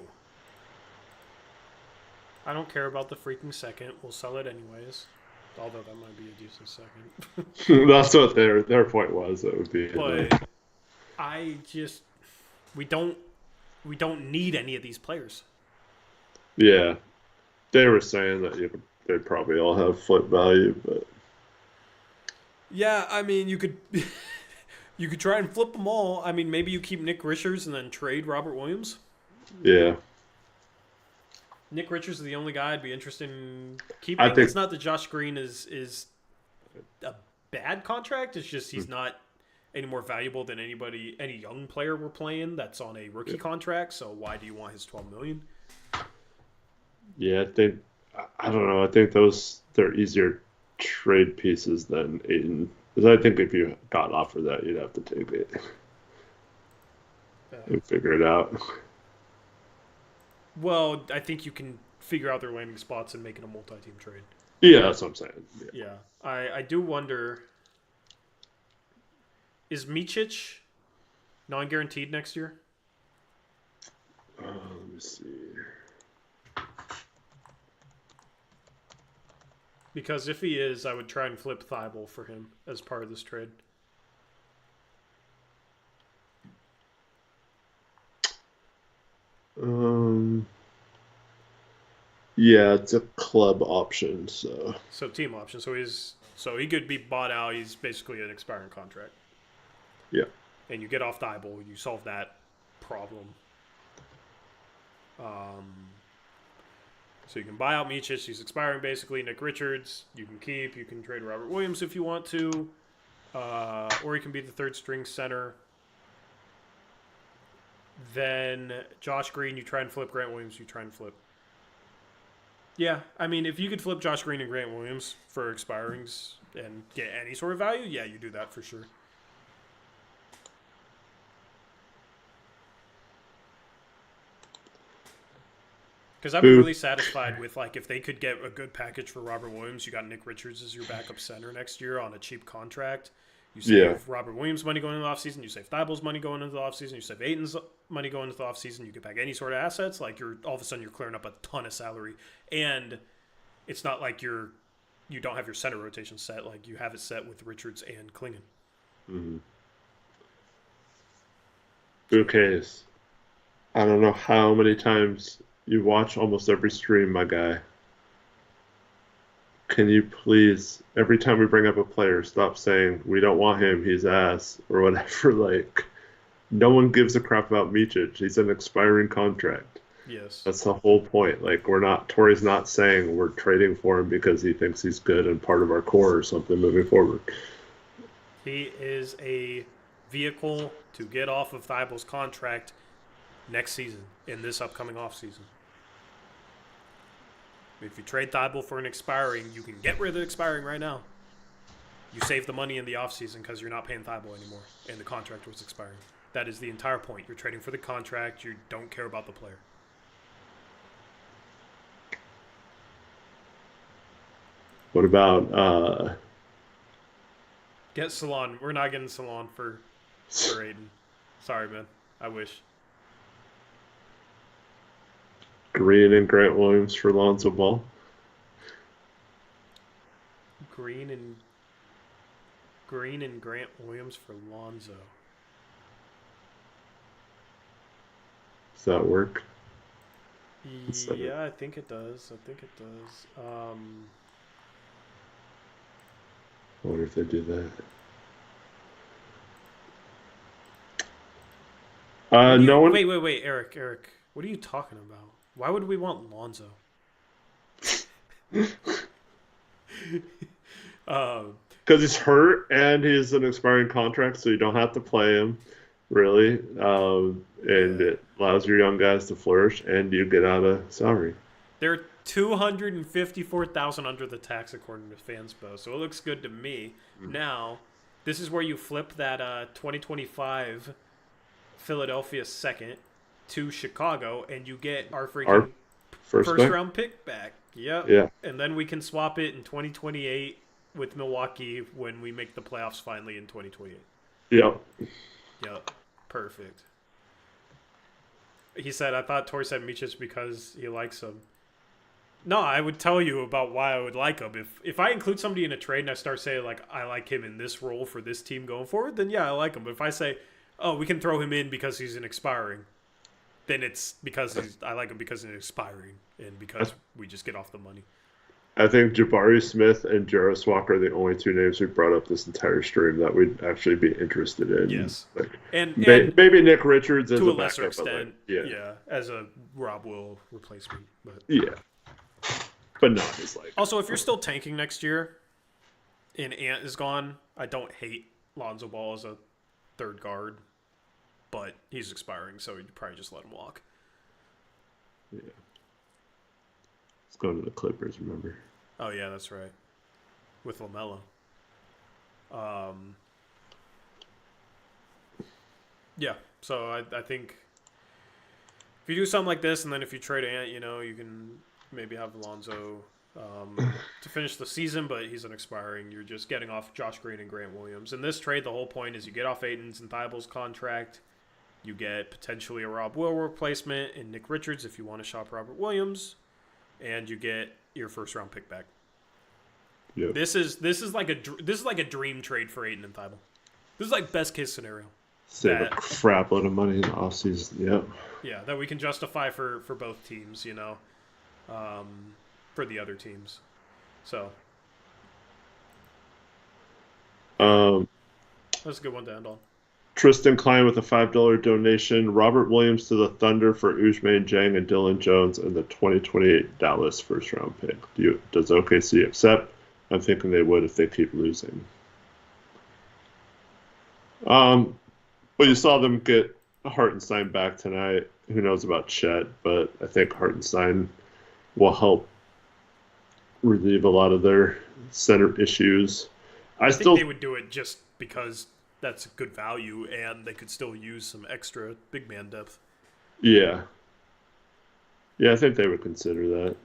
I don't care about the freaking second. We'll sell it anyways. Although that might be a decent second. That's what their point was. It would be. But we don't need any of these players. Yeah, they were saying that they'd probably all have flip value, but yeah, I mean you could try and flip them all. I mean maybe you keep Nick Richards and then trade Robert Williams. Yeah. Nick Richards is the only guy I'd be interested in keeping. It's not that Josh Green is a bad contract. It's just he's not any more valuable than any young player we're playing that's on a rookie contract. So why do you want his $12 million? Yeah, I don't know. I think they're easier trade pieces than Ayton. Because I think if you got offered that, you'd have to take it and figure it out. Well, I think you can figure out their landing spots and make it a multi-team trade. Yeah, that's what I'm saying. Yeah. I do wonder, is Micic non-guaranteed next year? Let me see. Because if he is, I would try and flip Thibault for him as part of this trade. Yeah, it's a club option, so team option. So he could be bought out. He's basically an expiring contract. Yeah. And you get off Thibault, you solve that problem. So you can buy out Micic. He's expiring basically. Nick Richards, you can keep. You can trade Robert Williams if you want to. Or he can be the third string center. Then Josh Green, you try and flip. Grant Williams, you try and flip. Yeah, I mean, if you could flip Josh Green and Grant Williams for expirings and get any sort of value, yeah, you do that for sure. Because I'd be really satisfied with, like, if they could get a good package for Robert Williams, you got Nick Richards as your backup center next year on a cheap contract. You save Robert Williams' money going into the offseason. You save Thibault's money going into the offseason. You save Ayton's money going into the offseason. You get back any sort of assets. Like, all of a sudden, you're clearing up a ton of salary. And it's not like you don't have your center rotation set. Like, you have it set with Richards and Clingan. Mm-hmm. Okay. I don't know how many times you watch almost every stream, my guy. Can you please, every time we bring up a player, stop saying, we don't want him, he's ass, or whatever. Like, no one gives a crap about Micic. He's an expiring contract. Yes. That's the whole point. Like, Torrey's not saying we're trading for him because he thinks he's good and part of our core or something moving forward. He is a vehicle to get off of Thibault's contract next season, in this upcoming offseason. If you trade Thibault for an expiring, you can get rid of the expiring right now. You save the money in the offseason because you're not paying Thibault anymore, and the contract was expiring. That is the entire point. You're trading for the contract. You don't care about the player. What about get Salon? We're not getting Salon for Ayton. Sorry, man. I wish. Green and Grant Williams for Lonzo Ball? Green and Green and Grant Williams for Lonzo. Does that work? Yeah, I think it does. I wonder if they do that. No one. Wait, Eric. What are you talking about? Why would we want Lonzo? Because he's hurt and he's an expiring contract, so you don't have to play him, really. And it allows your young guys to flourish, and you get out of salary. They're $254,000 under the tax, according to Fanspo, so it looks good to me. Now, this is where you flip that 2025 Philadelphia second to Chicago, and you get our freaking first round pick back. Yep. Yeah. And then we can swap it in 2028 with Milwaukee when we make the playoffs finally in 2028. Yep. Yep. Perfect. He said, I thought Tori said Miches because he likes him. No, I would tell you about why I would like him. If I include somebody in a trade and I start saying, like, I like him in this role for this team going forward, then yeah, I like him. But if I say, oh, we can throw him in because he's an expiring, then it's because I like him because he's expiring and because we just get off the money. I think Jabari Smith and Jarvis Walker are the only two names we brought up this entire stream that we'd actually be interested in. Yes. Like, and maybe Nick Richards as to a a lesser backup, extent. Yeah, as a Rob Will replacement. But yeah. But no, it's like. Also, if you're still tanking next year and Ant is gone, I don't hate Lonzo Ball as a third guard, but he's expiring, so you'd probably just let him walk. Yeah. Let's go to the Clippers, remember? Oh, yeah, that's right. With LaMelo. Yeah, so I think if you do something like this, and then if you trade Ant, you can maybe have Lonzo to finish the season, but he's an expiring. You're just getting off Josh Green and Grant Williams. In this trade, the whole point is you get off Ayton's and Thybulle's contract. You get potentially a Rob Will replacement in Nick Richards if you want to shop Robert Williams, and you get your first round pick back. Yep. This is like a dream trade for Ayton and Thybulle. This is like best case scenario. Save a crap load of money in the offseason. Yep. Yeah, that we can justify for both teams, for the other teams. So that's a good one to end on. Tristan Klein with a $5 donation. Robert Williams to the Thunder for Ousmane Dieng and Dylan Jones and the 2028 Dallas first-round pick. Does OKC accept? I'm thinking they would if they keep losing. But you saw them get Hartenstein back tonight. Who knows about Chet? But I think Hartenstein will help relieve a lot of their center issues. I think they would do it just because that's good value, and they could still use some extra big man depth. Yeah. Yeah, I think they would consider that.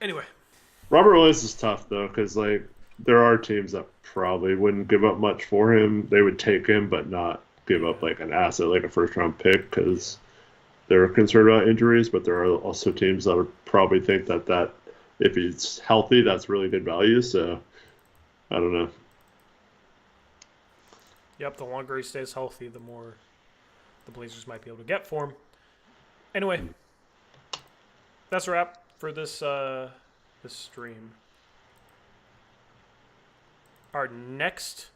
Anyway. Robert Williams is tough, though, because, there are teams that probably wouldn't give up much for him. They would take him, but not give up, an asset, like a first-round pick, because they're concerned about injuries, but there are also teams that would probably think that if he's healthy, that's really good value. So, I don't know. Yep, the longer he stays healthy, the more the Blazers might be able to get for him. Anyway, that's a wrap for this this stream. Our next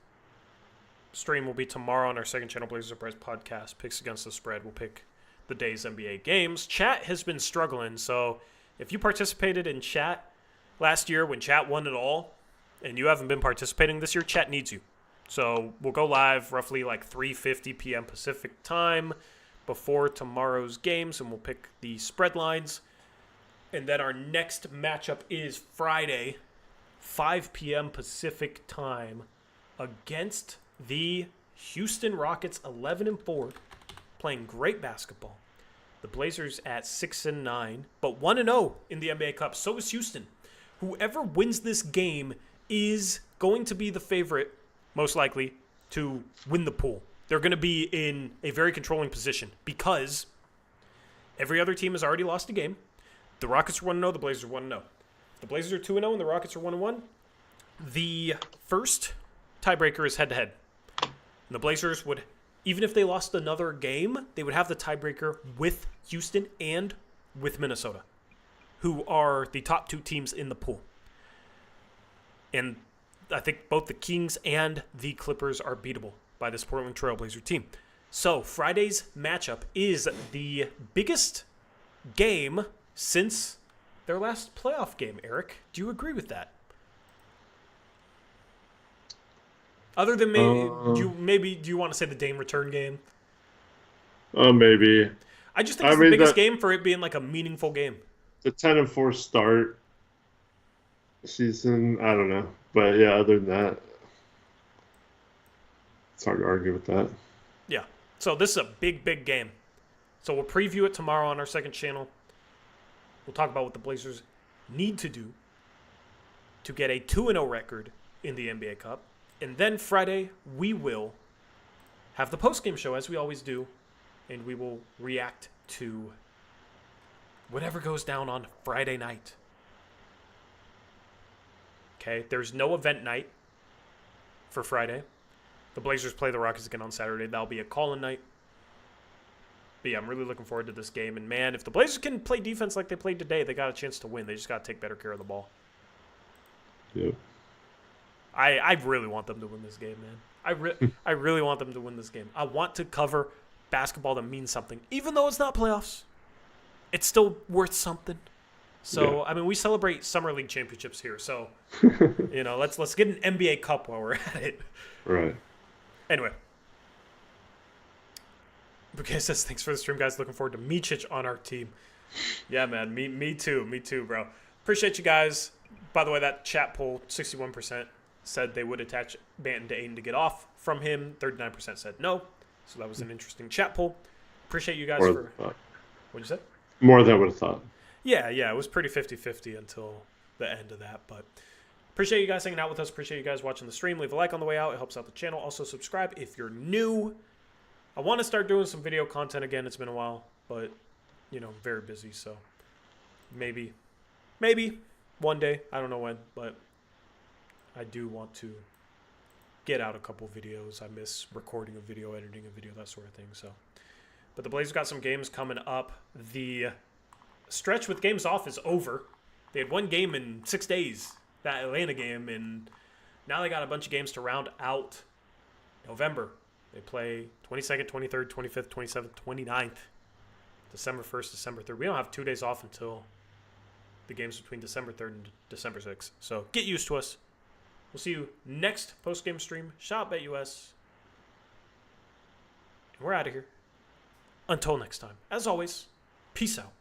stream will be tomorrow on our second channel, Blazers Uprise podcast. Picks against the spread. We'll pick the day's NBA games. Chat has been struggling, so if you participated in chat last year when chat won it all, and you haven't been participating this year, chat needs you. So we'll go live roughly 3:50 p.m. Pacific time before tomorrow's games, and we'll pick the spread lines. And then our next matchup is Friday, 5 p.m. Pacific time, against the Houston Rockets, 11-4, playing great basketball. The Blazers at 6-9, but 1-0 in the NBA Cup. So is Houston. Whoever wins this game is going to be the favorite, most likely, to win the pool. They're going to be in a very controlling position because every other team has already lost a game. The Rockets are 1-0, the Blazers are 1-0. The Blazers are 2-0 and the Rockets are 1-1. The first tiebreaker is head-to-head. And the Blazers would, even if they lost another game, they would have the tiebreaker with Houston and with Minnesota, who are the top 2 teams in the pool. And I think both the Kings and the Clippers are beatable by this Portland Trailblazer team. So Friday's matchup is the biggest game since their last playoff game, Eric. Do you agree with that? Other than maybe, do you want to say the Dame return game? Maybe. I just think it's the biggest game for it being like a meaningful game. The 10-4 start season, I don't know. But yeah, other than that, it's hard to argue with that. Yeah. So this is a big, big game. So we'll preview it tomorrow on our second channel. We'll talk about what the Blazers need to do to get a 2-0 record in the NBA Cup. And then Friday, we will have the postgame show, as we always do, and we will react to whatever goes down on Friday night. Okay, there's no event night for Friday. The Blazers play the Rockets again on Saturday. That'll be a call-in night. But yeah, I'm really looking forward to this game. And man, if the Blazers can play defense like they played today, they got a chance to win. They just got to take better care of the ball. Yep. I really want them to win this game, man. I really want them to win this game. I want to cover basketball that means something. Even though it's not playoffs, it's still worth something. So, yeah. I mean, we celebrate Summer League championships here. So, let's get an NBA Cup while we're at it. Right. Anyway. Okay, says, thanks for the stream, guys. Looking forward to Micic on our team. Yeah, man. Me too. Me too, bro. Appreciate you guys. By the way, that chat poll, 61% said they would attach Grant and Aon to get off from him. 39% said no. So that was an interesting chat poll. Appreciate you guys for... What'd you say? More than I would have thought. Yeah, it was pretty 50-50 until the end of that. But appreciate you guys hanging out with us. Appreciate you guys watching the stream. Leave a like on the way out. It helps out the channel. Also, subscribe if you're new. I want to start doing some video content again. It's been a while, but, very busy. So maybe one day. I don't know when, but I do want to get out a couple videos. I miss recording a video, editing a video, that sort of thing. So, but the Blazers got some games coming up. The stretch with games off is over. They had one game in 6 days, that Atlanta game, and now they got a bunch of games to round out November. They play 22nd, 23rd, 25th, 27th, 29th, December 1st, December 3rd. We don't have 2 days off until the games between December 3rd and December 6th. So get used to us. We'll see you next post-game stream. Shout out BetUS. And we're out of here. Until next time. As always, peace out.